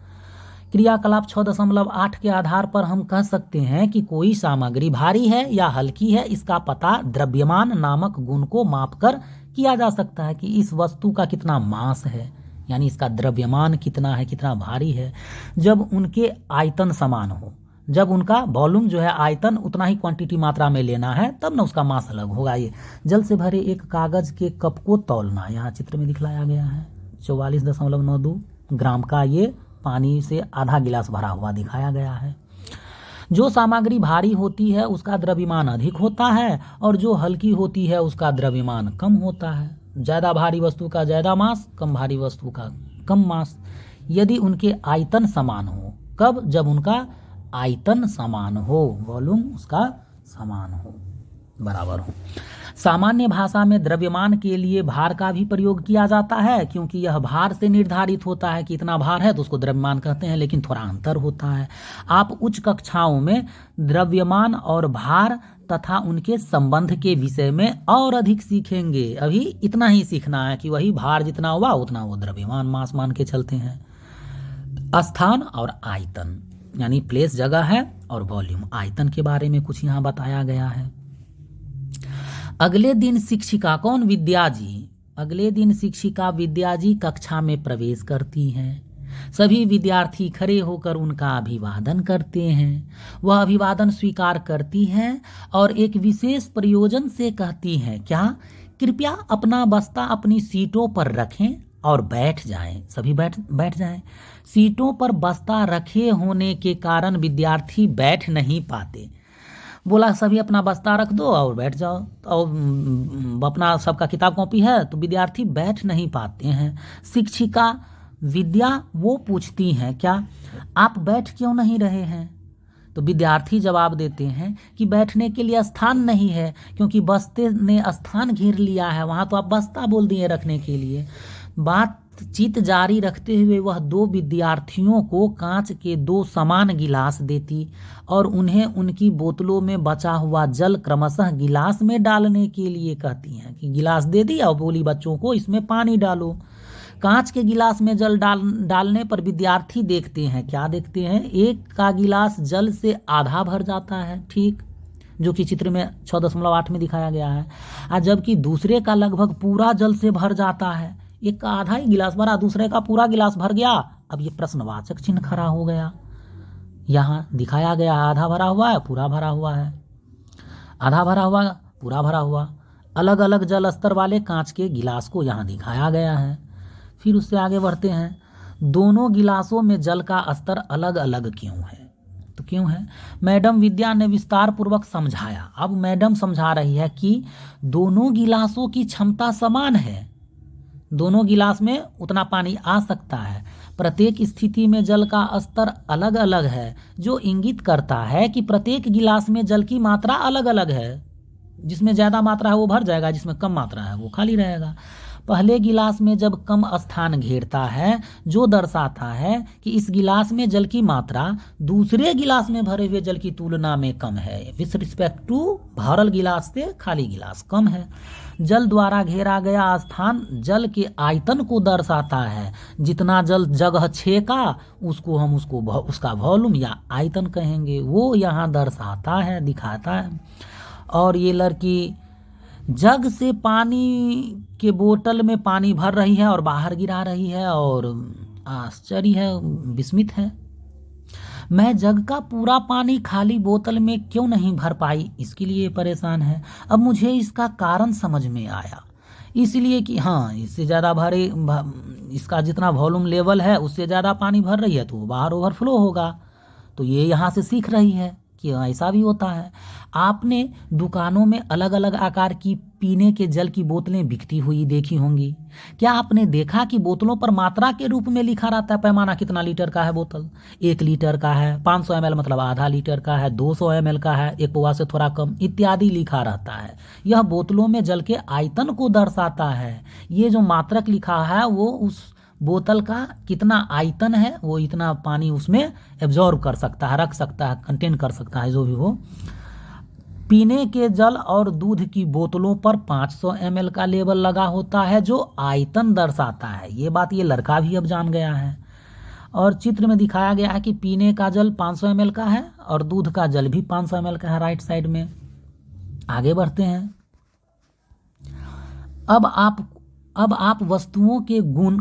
क्रियाकलाप 6.8 के आधार पर हम कह सकते हैं कि कोई सामग्री भारी है या हल्की है, इसका पता द्रव्यमान नामक गुण को मापकर किया जा सकता है कि इस वस्तु का कितना मास है, यानी इसका द्रव्यमान कितना है, कितना भारी है। जब उनके आयतन समान हो, जब उनका वॉल्यूम जो है आयतन उतना ही क्वांटिटी मात्रा में लेना है, तब ना उसका मास अलग होगा। ये जल से भरे एक कागज के कप को तौलना, यहाँ चित्र में दिखलाया गया है 44.92 ग्राम का ये पानी से आधा गिलास भरा हुआ दिखाया गया है। जो सामग्री भारी होती है उसका द्रव्यमान अधिक होता है और जो हल्की होती है उसका द्रव्यमान कम होता है। ज़्यादा भारी वस्तु का ज़्यादा मास, कम भारी वस्तु का कम मास, यदि उनके आयतन समान हो। कब? जब उनका आयतन समान हो, वॉल्यूम उसका समान हो, बराबर हो। सामान्य भाषा में द्रव्यमान के लिए भार का भी प्रयोग किया जाता है, क्योंकि यह भार से निर्धारित होता है कि इतना भार है तो उसको द्रव्यमान कहते हैं, लेकिन थोड़ा अंतर होता है। आप उच्च कक्षाओं में द्रव्यमान और भार तथा उनके संबंध के विषय में और अधिक सीखेंगे। अभी इतना ही सीखना है कि वही भार जितना हुआ उतना वो द्रव्यमान मास मान के चलते हैं। स्थान और आयतन, यानी प्लेस जगह है और वॉल्यूम आयतन के बारे में कुछ यहाँ बताया गया है। अगले दिन शिक्षिका कौन? विद्या जी। अगले दिन शिक्षिका विद्या जी कक्षा में प्रवेश करती हैं। सभी विद्यार्थी खड़े होकर उनका अभिवादन करते हैं। वह अभिवादन स्वीकार करती हैं और एक विशेष प्रयोजन से कहती हैं, क्या? कृपया अपना बस्ता अपनी सीटों पर रखें और बैठ जाएं। सभी बैठ जाएं। सीटों पर बस्ता रखे होने के कारण विद्यार्थी बैठ नहीं पाते। बोला सभी अपना बस्ता रख दो और बैठ जाओ, और अपना सबका किताब कॉपी है तो विद्यार्थी बैठ नहीं पाते हैं। शिक्षिका विद्या वो पूछती हैं, क्या आप बैठ क्यों नहीं रहे हैं? तो विद्यार्थी जवाब देते हैं कि बैठने के लिए स्थान नहीं है, क्योंकि बस्ते ने स्थान घेर लिया है। वहाँ तो आप बस्ता बोल दिए रखने के लिए। बातचीत जारी रखते हुए वह 2 विद्यार्थियों को कांच के 2 समान गिलास देती और उन्हें उनकी बोतलों में बचा हुआ जल क्रमशः गिलास में डालने के लिए कहती हैं कि गिलास दे दिया और बोली बच्चों को इसमें पानी डालो। कांच के गिलास में जल डालने पर विद्यार्थी देखते हैं, क्या देखते हैं? एक का गिलास जल से आधा भर जाता है, ठीक, जो कि चित्र में 6.8 में दिखाया गया है, और जबकि दूसरे का लगभग पूरा जल से भर जाता है। एक का आधा ही गिलास भरा, दूसरे का पूरा गिलास भर गया। अब ये प्रश्नवाचक चिन्ह खड़ा हो गया। यहाँ दिखाया गया आधा भरा हुआ है, पूरा भरा हुआ है, आधा भरा हुआ, पूरा भरा हुआ। अलग अलग जल स्तर वाले कांच के गिलास को यहाँ दिखाया गया है। फिर उससे आगे बढ़ते हैं, दोनों गिलासों में जल का स्तर अलग अलग क्यों है? तो क्यों है? मैडम विद्या ने विस्तार पूर्वक समझाया। अब मैडम समझा रही है कि दोनों गिलासों की क्षमता समान है, दोनों गिलास में उतना पानी आ सकता है। प्रत्येक स्थिति में जल का स्तर अलग अलग है, जो इंगित करता है कि प्रत्येक गिलास में जल की मात्रा अलग अलग है। जिसमें ज़्यादा मात्रा है वो भर जाएगा, जिसमें कम मात्रा है वो खाली रहेगा। पहले गिलास में जब कम स्थान घेरता है, जो दर्शाता है कि इस गिलास में जल की मात्रा दूसरे गिलास में भरे हुए जल की तुलना में कम है। विथ रिस्पेक्ट टू भरल गिलास से खाली गिलास कम है। जल द्वारा घेरा गया स्थान जल के आयतन को दर्शाता है। जितना जल जगह छेका उसको हम उसका वॉल्यूम या आयतन कहेंगे, वो यहाँ दर्शाता है, दिखाता है। और ये लड़की जग से पानी के बोतल में पानी भर रही है और बाहर गिरा रही है और आश्चर्य है, विस्मित है। मैं जग का पूरा पानी खाली बोतल में क्यों नहीं भर पाई, इसके लिए परेशान है। अब मुझे इसका कारण समझ में आया, इसलिए कि हाँ, इससे ज़्यादा इसका जितना वॉल्यूम लेवल है उससे ज़्यादा पानी भर रही है तो वो बाहर ओवरफ्लो होगा। तो ये यहाँ से सीख रही है कि ऐसा भी होता है। आपने दुकानों में अलग अलग आकार की पीने के जल की बोतलें बिकती हुई देखी होंगी। क्या आपने देखा कि बोतलों पर मात्रा के रूप में लिखा रहता है पैमाना कितना लीटर का है बोतल? 1 लीटर का है, 500 ml मतलब आधा लीटर का है, 200 ml का है, 1 पौवा से थोड़ा कम इत्यादि लिखा रहता है। यह बोतलों में जल के आयतन को दर्शाता है। ये जो मात्रक लिखा है वो उस बोतल का कितना आयतन है, वो इतना पानी उसमें एब्जॉर्ब कर सकता है, रख सकता है, कंटेन कर सकता है, जो भी हो। पीने के जल और दूध की बोतलों पर 500 ml का लेबल लगा होता है जो आयतन दर्शाता है। ये बात ये लड़का भी अब जान गया है। और चित्र में दिखाया गया है कि पीने का जल 500 ml का है और दूध का जल भी 500 ml का है राइट साइड में। आगे बढ़ते हैं। अब आप वस्तुओं के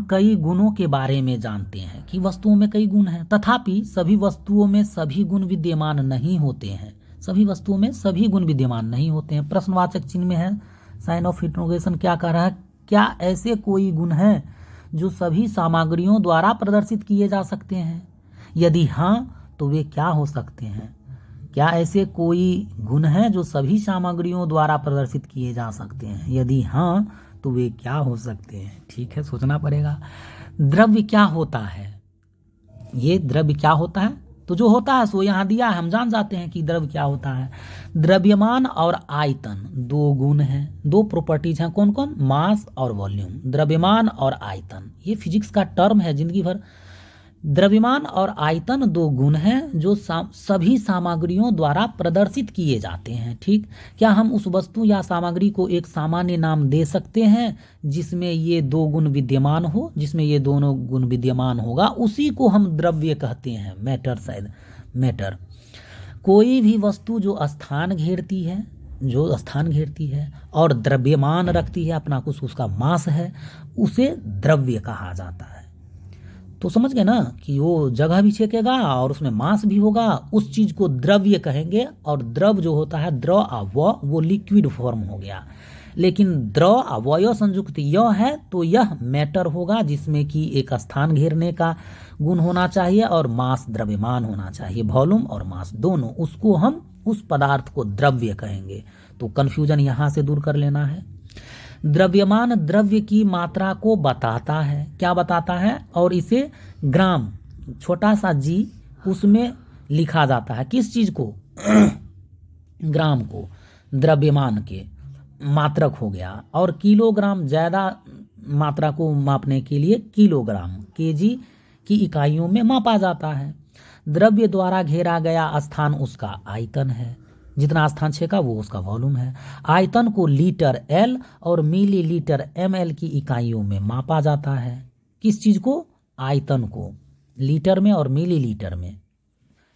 कई गुणों के बारे में जानते हैं कि वस्तुओं में कई गुण हैं, तथापि सभी वस्तुओं में सभी गुण विद्यमान नहीं होते हैं। सभी वस्तुओं में सभी गुण विद्यमान नहीं होते हैं। प्रश्नवाचक चिन्ह में है, साइन ऑफ इंटरोगेशन क्या कह रहा है? क्या ऐसे कोई गुण हैं जो सभी सामग्रियों द्वारा प्रदर्शित किए जा सकते हैं? यदि हाँ तो वे क्या हो सकते हैं? क्या ऐसे कोई गुण हैं जो सभी सामग्रियों द्वारा प्रदर्शित किए जा सकते हैं? यदि हाँ तो वे क्या हो सकते हैं? ठीक है, सोचना पड़ेगा। द्रव्य क्या होता है? ये द्रव्य क्या होता है? तो जो होता है सो यहाँ दिया है, हम जान जाते हैं कि द्रव्य क्या होता है। द्रव्यमान और आयतन 2 गुण हैं, 2 प्रॉपर्टीज हैं। कौन कौन? मास और वॉल्यूम। द्रव्यमान और आयतन, ये फिजिक्स का टर्म है जिंदगी भर। द्रव्यमान और आयतन 2 गुण हैं जो सभी सामग्रियों द्वारा प्रदर्शित किए जाते हैं। ठीक, क्या हम उस वस्तु या सामग्री को एक सामान्य नाम दे सकते हैं जिसमें ये 2 गुण विद्यमान हो? जिसमें ये दोनों गुण विद्यमान होगा उसी को हम द्रव्य कहते हैं। मैटर, शायद मैटर। कोई भी वस्तु जो स्थान घेरती है और द्रव्यमान रखती है अपना, कुछ उसका मास है, उसे द्रव्य कहा जाता है। तो समझ गए ना कि वो जगह भी छेकेगा और उसमें मास भी होगा, उस चीज को द्रव्य कहेंगे। और द्रव जो होता है, द्रव अवयव, वो लिक्विड फॉर्म हो गया। लेकिन द्रव अवयव संयुक्त यह है तो यह मैटर होगा, जिसमें कि एक स्थान घेरने का गुण होना चाहिए और मास द्रव्यमान होना चाहिए। वॉल्यूम और मास दोनों, उसको हम उस पदार्थ को द्रव्य कहेंगे। तो कंफ्यूजन यहाँ से दूर कर लेना है। द्रव्यमान द्रव्य की मात्रा को बताता है। क्या बताता है? और इसे ग्राम, छोटा सा जी, उसमें लिखा जाता है। किस चीज को? ग्राम को, द्रव्यमान के मात्रक हो गया। और किलोग्राम ज्यादा मात्रा को मापने के लिए किलोग्राम, केजी की इकाइयों में मापा जाता है। द्रव्य द्वारा घेरा गया स्थान उसका आयतन है। जितना स्थान छेका वो उसका वॉल्यूम है। आयतन को लीटर एल और मिलीलीटर ml की इकाइयों में मापा जाता है। किस चीज को? आयतन को, लीटर में और मिलीलीटर में।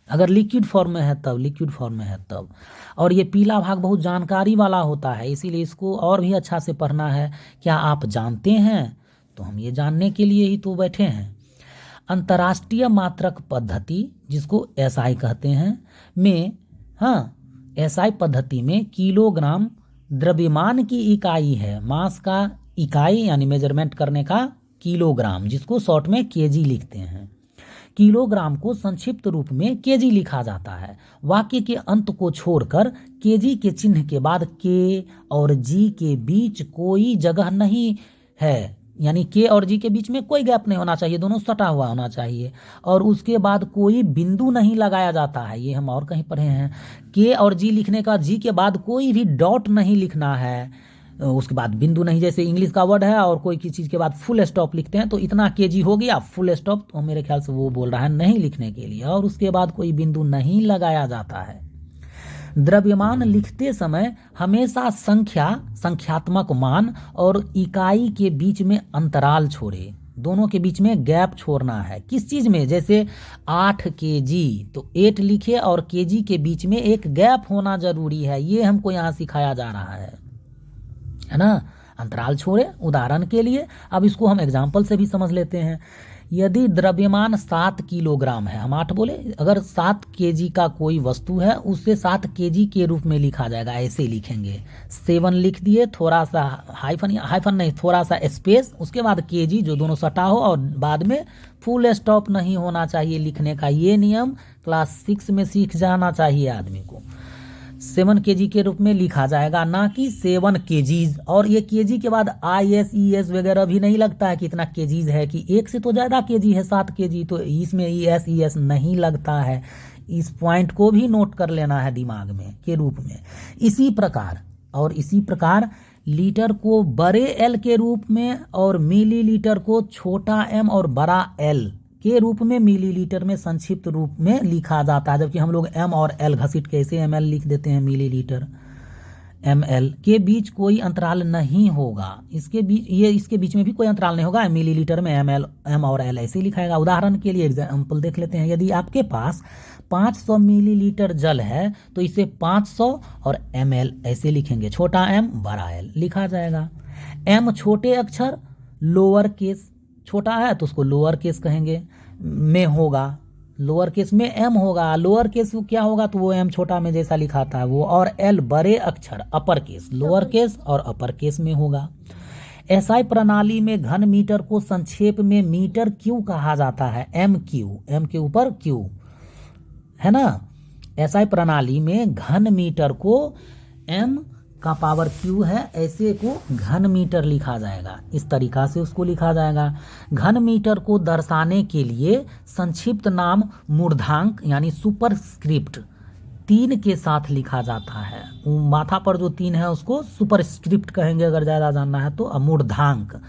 अगर लिक्विड फॉर्म में है तब, लिक्विड फॉर्म में है तब। और ये पीला भाग बहुत जानकारी वाला होता है, इसीलिए इसको और भी अच्छा से पढ़ना है। क्या आप जानते हैं? तो हम ये जानने के लिए ही तो बैठे हैं। अंतर्राष्ट्रीय मात्रक पद्धति, जिसको SI कहते हैं, में, हाँ, SI पद्धति में किलोग्राम द्रव्यमान की इकाई है। मास का इकाई यानी मेजरमेंट करने का किलोग्राम, जिसको शॉर्ट में केजी लिखते हैं। किलोग्राम को संक्षिप्त रूप में केजी लिखा जाता है। वाक्य के अंत को छोड़कर केजी के चिन्ह के बाद के और जी के बीच कोई जगह नहीं है, यानी के और जी के बीच में कोई गैप नहीं होना चाहिए, दोनों सटा हुआ होना चाहिए। और उसके बाद कोई बिंदु नहीं लगाया जाता है, ये हम और कहीं पढ़े हैं। के और जी लिखने का जी के बाद कोई भी डॉट नहीं लिखना है, उसके बाद बिंदु नहीं, जैसे इंग्लिश का वर्ड है और कोई किसी चीज़ के बाद फुल स्टॉप लिखते हैं तो इतना केजी हो गया, फुल स्टॉप, तो मेरे ख्याल से वो बोल रहा है नहीं लिखने के लिए। और उसके बाद कोई बिंदु नहीं लगाया जाता है। द्रव्यमान लिखते समय हमेशा संख्यात्मक मान और इकाई के बीच में अंतराल छोड़े, दोनों के बीच में गैप छोड़ना है। किस चीज में? जैसे 8 kg तो 8 लिखे और केजी के बीच में एक गैप होना जरूरी है, ये हमको यहाँ सिखाया जा रहा है ना। अंतराल छोड़े, उदाहरण के लिए अब इसको हम एग्जाम्पल से भी समझ लेते हैं यदि द्रव्यमान 7 किलोग्राम है, हम 8 बोले, अगर 7 केजी का कोई वस्तु है उसे 7 केजी के रूप में लिखा जाएगा, ऐसे लिखेंगे। 7 लिख दिए, थोड़ा सा हाइफन नहीं, थोड़ा सा स्पेस, उसके बाद केजी जो दोनों सटा हो, और बाद में फुल स्टॉप नहीं होना चाहिए लिखने का। ये नियम क्लास 6 में सीख जाना चाहिए आदमी को। 7 केजी के रूप में लिखा जाएगा, ना कि 7 केजीज। और ये केजी के बाद IS ES वगैरह भी नहीं लगता है कि इतना केजीज है, कि एक से तो ज़्यादा केजी है 7 केजी, तो इसमें ES ES नहीं लगता है। इस पॉइंट को भी नोट कर लेना है दिमाग में के रूप में। इसी प्रकार लीटर को बड़े L के रूप में और मिलीलीटर को छोटा m और बड़ा L के रूप में मिलीलीटर में संक्षिप्त रूप में लिखा जाता है। जबकि हम लोग m और l घसीट के ऐसे ml लिख देते हैं, मिलीलीटर ml के बीच कोई अंतराल नहीं होगा। इसके बीच में भी कोई अंतराल नहीं होगा। मिलीलीटर में m और l ऐसे लिखाएगा। उदाहरण के लिए एग्जाम्पल देख लेते हैं। यदि आपके पास 500 मिलीलीटर जल है तो इसे 500 और ml ऐसे लिखेंगे, छोटा m बड़ा l लिखा जाएगा। m छोटे अक्षर लोअर केस, छोटा है तो उसको लोअर केस कहेंगे, में होगा, लोअर केस में m होगा, लोअर केस क्या होगा तो वो m छोटा में जैसा लिखाता है वो, और l बड़े अक्षर अपर केस, लोअर केस और अपर केस में होगा। SI प्रणाली में घन मीटर को संक्षेप में मीटर क्यू कहा जाता है, MQ, m के ऊपर q है ना। SI प्रणाली में घन मीटर को m का पावर q है, ऐसे को घन मीटर लिखा जाएगा। इस तरीका से उसको लिखा जाएगा। घन मीटर को दर्शाने के लिए संक्षिप्त नाम मूर्धांक यानी सुपरस्क्रिप्ट 3 के साथ लिखा जाता है। माथा पर जो 3 है उसको सुपरस्क्रिप्ट कहेंगे अगर ज़्यादा जानना है तो। मूर्धांक,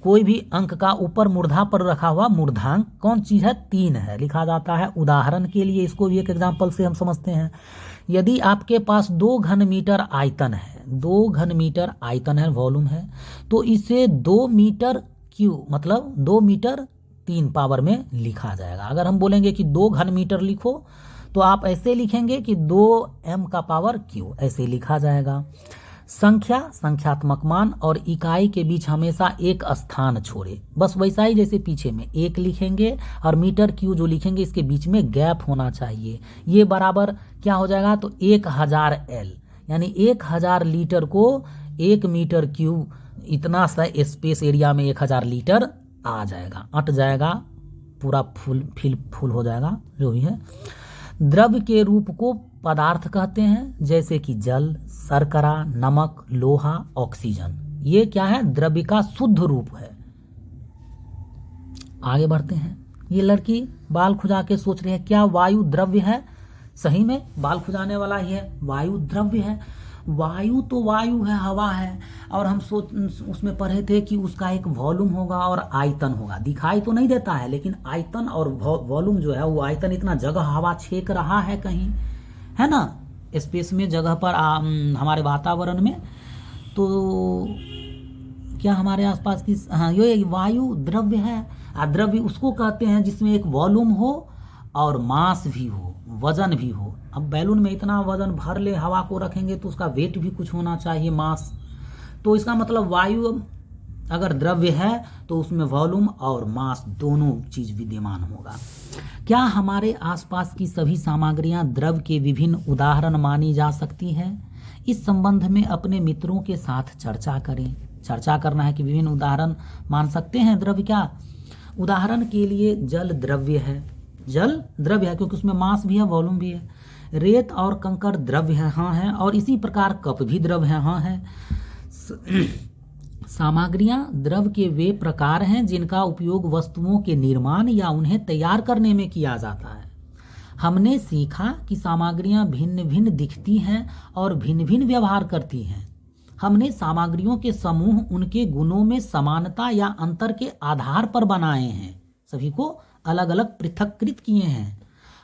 कोई भी अंक का ऊपर मूर्धा पर रखा हुआ मूर्धांक कौन चीज़ है, 3 है, लिखा जाता है। उदाहरण के लिए इसको भी एक एग्जाम्पल से हम समझते हैं। यदि आपके पास 2 घन मीटर आयतन है, 2 घन मीटर आयतन है, वॉल्यूम है, तो इसे 2 मीटर क्यू मतलब 2 मीटर 3 पावर में लिखा जाएगा। अगर हम बोलेंगे कि 2 घन मीटर लिखो तो आप ऐसे लिखेंगे कि 2m का पावर q, ऐसे लिखा जाएगा। संख्या, संख्यात्मक मान और इकाई के बीच हमेशा एक स्थान छोड़े, बस वैसा ही जैसे पीछे में 1 लिखेंगे और मीटर क्यू जो लिखेंगे इसके बीच में गैप होना चाहिए। ये बराबर क्या हो जाएगा तो 1000 L, यानी 1000 लीटर को 1 मीटर क्यूब, इतना सा स्पेस एरिया में 1000 लीटर आ जाएगा, अट जाएगा, पूरा फुल हो जाएगा जो भी है। द्रव्य के रूप को पदार्थ कहते हैं, जैसे कि जल, शर्करा, नमक, लोहा, ऑक्सीजन। ये क्या है, द्रव्य का शुद्ध रूप है। आगे बढ़ते हैं। ये लड़की बाल खुजा के सोच रही है क्या वायु द्रव्य है? सही में बाल खुजाने वाला ही है, वायु द्रव्य है। वायु तो वायु है, हवा है, और हम उसमें पढ़े थे कि उसका एक वॉल्यूम होगा और आयतन होगा। दिखाई तो नहीं देता है लेकिन आयतन और वॉल्यूम जो है वो आयतन इतना जगह हवा छेक रहा है कहीं, है ना, स्पेस में, जगह पर, हमारे वातावरण में। तो क्या हमारे आसपास की, हाँ, ये वायु द्रव्य है। द्रव्य उसको कहते हैं जिसमें एक वॉल्यूम हो और मास भी हो, वजन भी हो। अब बैलून में इतना वजन भर ले, हवा को रखेंगे तो उसका वेट भी कुछ होना चाहिए, मास। तो इसका मतलब वायु अगर द्रव्य है तो उसमें वॉल्यूम और मास दोनों चीज विद्यमान होगा। क्या हमारे आसपास की सभी सामग्रियां द्रव्य के विभिन्न उदाहरण मानी जा सकती हैं? इस संबंध में अपने मित्रों के साथ चर्चा करें। चर्चा करना है कि विभिन्न उदाहरण मान सकते हैं द्रव्य क्या। उदाहरण के लिए जल द्रव्य है, जल द्रव्य है क्योंकि उसमें मास भी है, वॉल्यूम भी है। रेत और कंकड़ द्रव्य है, हाँ है, और इसी प्रकार कप भी द्रव्य है, हाँ है। सामग्रियां द्रव्य के वे प्रकार हैं जिनका उपयोग वस्तुओं के निर्माण या उन्हें तैयार करने में किया जाता है। हमने सीखा कि सामग्रियां भिन्न भिन्न दिखती हैं और भिन्न भिन्न व्यवहार करती हैं। हमने सामग्रियों के समूह उनके गुणों में समानता या अंतर के आधार पर बनाए हैं, सभी को अलग अलग पृथक्कृत किए हैं।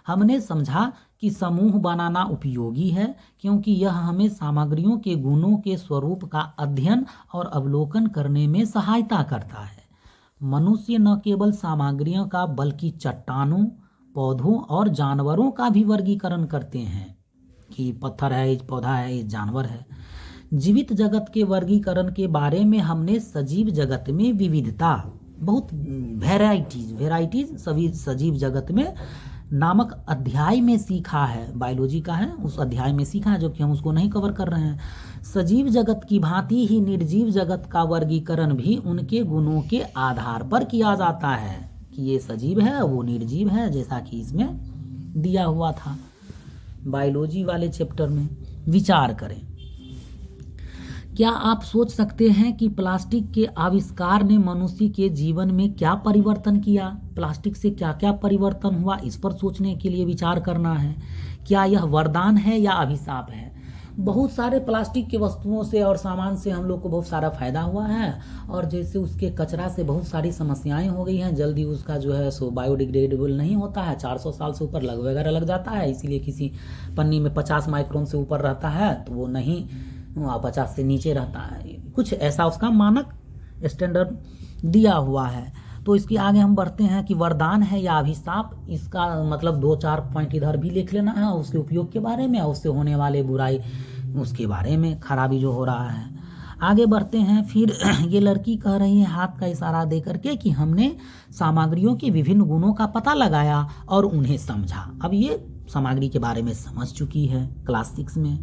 हमने समझा कि समूह बनाना उपयोगी है क्योंकि यह हमें सामग्रियों के गुणों के स्वरूप का अध्ययन और अवलोकन करने में सहायता करता है। मनुष्य न केवल सामग्रियों का बल्कि चट्टानों, पौधों और जानवरों का भी वर्गीकरण करते हैं कि पत्थर है, पौधा है, जानवर है। जीवित जगत के वर्गीकरण के बारे में हमने सजीव जगत में विविधता, बहुत वेराइटीज सभी सजीव जगत में नामक अध्याय में सीखा है, बायोलॉजी का है उस अध्याय में सीखा है, जो कि हम उसको नहीं कवर कर रहे हैं। सजीव जगत की भांति ही निर्जीव जगत का वर्गीकरण भी उनके गुणों के आधार पर किया जाता है कि ये सजीव है वो निर्जीव है, जैसा कि इसमें दिया हुआ था बायोलॉजी वाले चैप्टर में। विचार करें, क्या आप सोच सकते हैं कि प्लास्टिक के आविष्कार ने मनुष्य के जीवन में क्या परिवर्तन किया? प्लास्टिक से क्या क्या परिवर्तन हुआ, इस पर सोचने के लिए विचार करना है। क्या यह वरदान है या अभिशाप है? बहुत सारे प्लास्टिक के वस्तुओं से और सामान से हम लोग को बहुत सारा फायदा हुआ है, और जैसे उसके कचरा से बहुत सारी समस्याएं हो गई हैं। जल्दी उसका जो है सो बायोडिग्रेडेबल नहीं होता है, 400 साल से ऊपर वगैरह लग जाता है, इसीलिए किसी पन्नी में 50 माइक्रोन से ऊपर रहता है तो वो नहीं, 50 से नीचे रहता है, कुछ ऐसा उसका मानक स्टैंडर्ड दिया हुआ है। तो इसके आगे हम बढ़ते हैं कि वरदान है या अभिशाप। इसका मतलब 2-4 पॉइंट इधर भी लिख लेना है, उसके उपयोग के बारे में, उससे होने वाले बुराई उसके बारे में, खराबी जो हो रहा है। आगे बढ़ते हैं। फिर ये लड़की कह रही है हाथ का इशारा दे करके कि हमने सामग्रियों के विभिन्न गुणों का पता लगाया और उन्हें समझा। अब ये सामग्री के बारे में समझ चुकी है क्लास 6 में।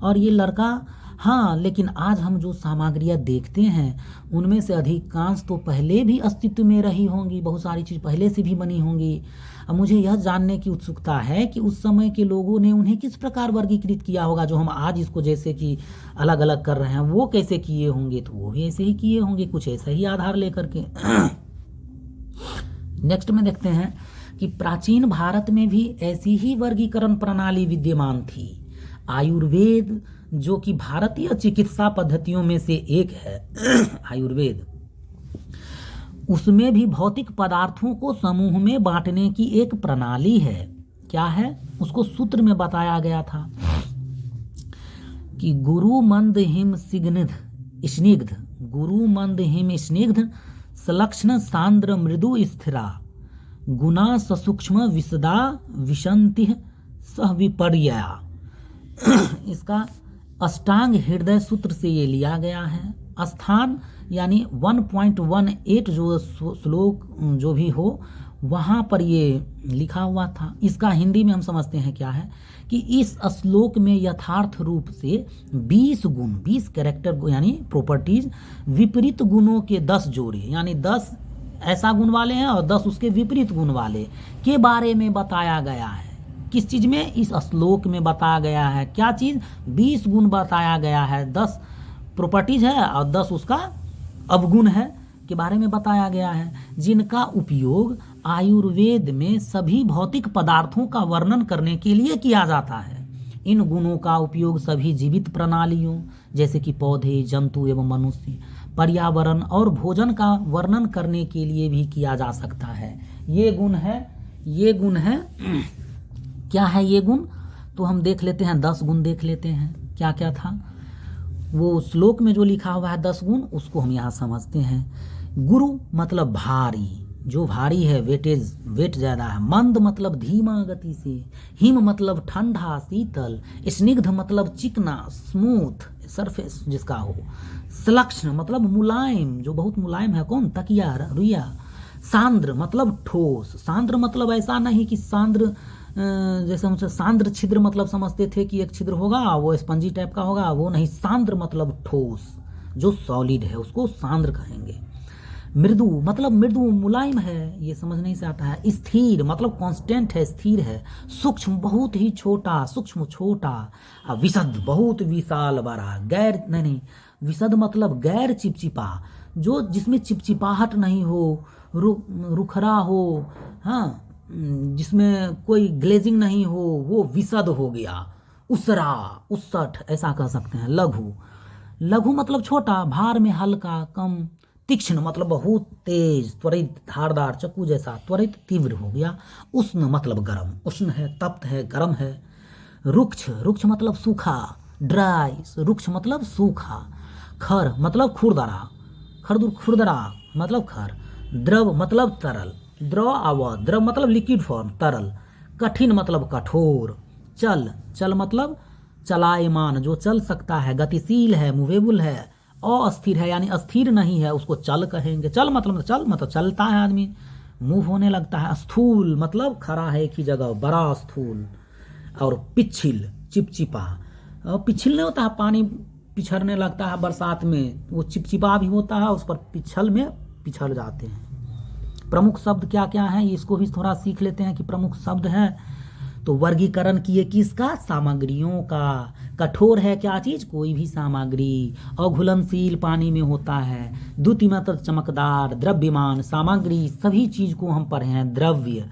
और ये लड़का, हाँ लेकिन आज हम जो सामग्रियाँ देखते हैं उनमें से अधिकांश तो पहले भी अस्तित्व में रही होंगी, बहुत सारी चीज़ पहले से भी बनी होंगी। अब मुझे यह जानने की उत्सुकता है कि उस समय के लोगों ने उन्हें किस प्रकार वर्गीकृत किया होगा। जो हम आज इसको जैसे कि अलग अलग कर रहे हैं वो कैसे किए होंगे, तो वो भी ऐसे ही किए होंगे, कुछ ऐसा ही आधार लेकर के। नेक्स्ट में देखते हैं कि प्राचीन भारत में भी ऐसी ही वर्गीकरण प्रणाली विद्यमान थी। आयुर्वेद, जो कि भारतीय चिकित्सा पद्धतियों में से एक है, आयुर्वेद, उसमें भी भौतिक पदार्थों को समूह में बांटने की एक प्रणाली है। क्या है? उसको सूत्र में बताया गया था कि गुरु मंद हिम स्निग्ध, गुरु मंद हिम स्निग्ध सलक्षण सांद्र मृदु स्थिरा गुना ससूक्ष्म विसदा विशंति सह विपर्या। इसका अष्टांग हृदय सूत्र से ये लिया गया है। स्थान यानी 1.18 जो श्लोक जो भी हो वहाँ पर ये लिखा हुआ था। इसका हिंदी में हम समझते हैं क्या है कि इस श्लोक में यथार्थ रूप से 20 गुण, 20 कैरेक्टर यानी प्रॉपर्टीज, विपरीत गुणों के 10 जोड़े यानी 10 ऐसा गुण वाले हैं और 10 उसके विपरीत गुण वाले के बारे में बताया गया है। किस चीज़ में? इस श्लोक में बताया गया है। क्या चीज़? 20 गुण बताया गया है, 10 प्रॉपर्टीज है और 10 उसका अवगुण है के बारे में बताया गया है, जिनका उपयोग आयुर्वेद में सभी भौतिक पदार्थों का वर्णन करने के लिए किया जाता है। इन गुणों का उपयोग सभी जीवित प्रणालियों जैसे कि पौधे, जंतु एवं मनुष्य, पर्यावरण और भोजन का वर्णन करने के लिए भी किया जा सकता है। ये गुण है क्या है ये गुण? तो हम देख लेते हैं, 10 गुण देख लेते हैं क्या क्या था। वो श्लोक में जो लिखा हुआ है 10 गुण, उसको हम यहाँ समझते हैं। गुरु मतलब भारी, जो भारी है, वेट ज़्यादा है। मंद मतलब धीमा गति से। हिम मतलब ठंडा शीतल। स्निग्ध मतलब चिकना स्मूथ सरफेस जिसका हो। सलक्षण मतलब मुलायम, जो बहुत मुलायम है। कौन? तकिया, रुइया। सांद्र मतलब ठोस। सांद्र मतलब ऐसा नहीं कि सांद्र जैसे हम सांद्र छिद्र मतलब समझते थे कि एक छिद्र होगा वो स्पंजी टाइप का होगा, वो नहीं। सांद्र मतलब ठोस, जो सॉलिड है उसको सांद्र कहेंगे। मृदु मतलब मृदु मुलायम है, ये समझने से आता है। स्थिर मतलब कांस्टेंट है, स्थिर है। सूक्ष्म बहुत ही छोटा, सूक्ष्म छोटा। विशद बहुत विशाल बड़ा। गैर नहीं, विशद मतलब गैर चिपचिपा, जो जिसमें चिपचिपाहट नहीं हो, रुखरा हो, हाँ, जिसमें कोई ग्लेजिंग नहीं हो, वो विशद हो गया। उसरा, उसठ ऐसा कह सकते हैं। लघु मतलब छोटा, भार में हल्का, कम। तीक्ष्ण मतलब बहुत तेज, त्वरित, धारदार, चाकू जैसा, त्वरित, तीव्र हो गया। उष्ण मतलब गर्म, उष्ण है, तप्त है, गर्म है। रुक्ष मतलब सूखा, ड्राई, रुक्ष मतलब सूखा। खर मतलब खुरदरा, खुरदरा मतलब खर। द्रव मतलब तरल, द्रव मतलब लिक्विड फॉर्म, तरल। कठिन मतलब कठोर। चल मतलब चलायमान, जो चल सकता है, गतिशील है, मूवेबल है। अस्थिर है यानी अस्थिर नहीं है उसको चल कहेंगे। चल मतलब चलता है आदमी, मूव होने लगता है। स्थूल मतलब खड़ा है एक ही जगह, बड़ा स्थूल। और पिछिल चिपचिपा, पिछिल नहीं होता है पानी पिछड़ने लगता है बरसात में, वो चिपचिपा भी होता है, उस पर पिछल में पिछड़ जाते हैं। प्रमुख शब्द क्या क्या है इसको भी थोड़ा सीख लेते हैं कि प्रमुख शब्द है। तो वर्गीकरण किए किसका? सामग्रियों का। कठोर है क्या चीज? कोई भी सामग्री। अघुलनशील पानी में होता है। द्युतिमात्र चमकदार, द्रव्यमान, सामग्री, सभी चीज को हम पढ़े हैं। द्रव्य,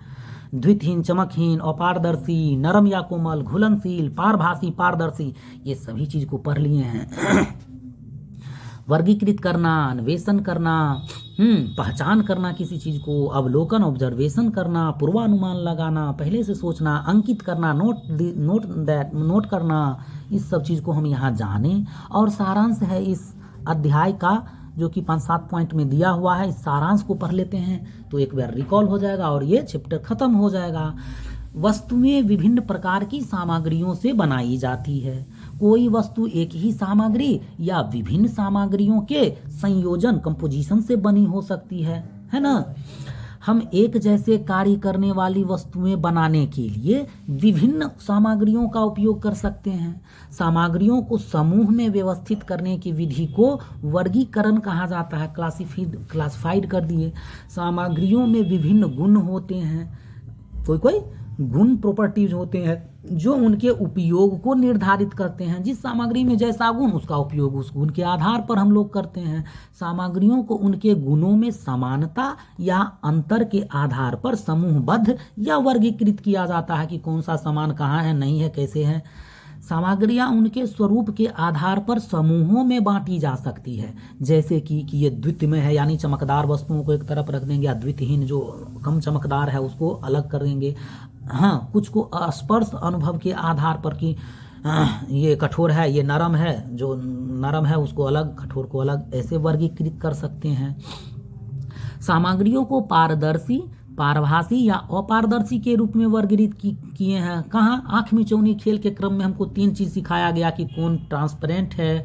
द्वितहीन, चमकहीन, अपारदर्शी, नरम या कोमल, घुलनशील, पारभासी, पारदर्शी, ये सभी चीज को पढ़ लिए हैं। वर्गीकृत करना, अन्वेषण करना, पहचान करना किसी चीज को, अवलोकन ऑब्जर्वेशन करना, पूर्वानुमान लगाना, पहले से सोचना, अंकित करना, नोट करना, इस सब चीज को हम यहाँ जाने। और सारांश है इस अध्याय का जो कि 5-7 पॉइंट में दिया हुआ है। इस सारांश को पढ़ लेते हैं तो एक बार रिकॉल हो जाएगा और ये चैप्टर खत्म हो जाएगा। वस्तुएं विभिन्न प्रकार की सामग्रियों से बनाई जाती है। कोई वस्तु एक ही सामग्री या विभिन्न सामग्रियों के संयोजन कंपोजिशन से बनी हो सकती है ना। हम एक जैसे कार्य करने वाली वस्तुएं बनाने के लिए विभिन्न सामग्रियों का उपयोग कर सकते हैं। सामग्रियों को समूह में व्यवस्थित करने की विधि को वर्गीकरण कहा जाता है। क्लासिफाइड कर दिए। सामग्रियों में विभिन्न गुण होते हैं, कोई गुण प्रॉपर्टीज होते हैं जो उनके उपयोग को निर्धारित करते हैं। जिस सामग्री में जैसा गुण उसका उपयोग उस गुण के आधार पर हम लोग करते हैं। सामग्रियों को उनके गुणों में समानता या अंतर के आधार पर समूहबद्ध या वर्गीकृत किया जाता है कि कौन सा सामान कहाँ है, नहीं है, कैसे है। सामग्रियां उनके स्वरूप के आधार पर समूहों में बांटी जा सकती है। जैसे कि ये द्वितीय में है यानी चमकदार वस्तुओं को एक तरफ रख देंगे, या द्वितीयहीन जो कम चमकदार है उसको अलग कर देंगे। हाँ, कुछ को स्पर्श अनुभव के आधार पर कि ये कठोर है, ये नरम है, जो नरम है उसको अलग, कठोर को अलग, ऐसे वर्गीकृत कर सकते हैं। सामग्रियों को पारदर्शी, पारभासी या अपारदर्शी के रूप में वर्गीकृत किए हैं। कहाँ? आँख मिचौनी खेल के क्रम में हमको 3 चीज़ सिखाया गया कि कौन ट्रांसपेरेंट है,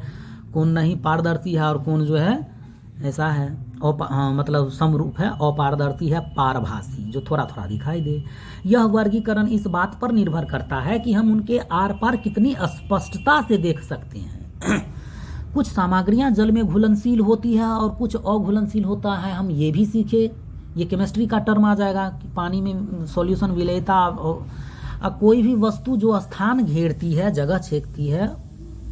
कौन नहीं पारदर्शी है, और कौन जो है ऐसा है मतलब समरूप है, अपारदर्शी है, पारभासी जो थोड़ा थोड़ा दिखाई दे। यह वर्गीकरण इस बात पर निर्भर करता है कि हम उनके आर पार कितनी स्पष्टता से देख सकते हैं। कुछ सामग्रियां जल में घुलनशील होती है और कुछ अघुलनशील होता है। हम ये भी सीखे, ये केमिस्ट्री का टर्म आ जाएगा कि पानी में सॉल्यूशन विलेयता। कोई भी वस्तु जो स्थान घेरती है, जगह छेकती है,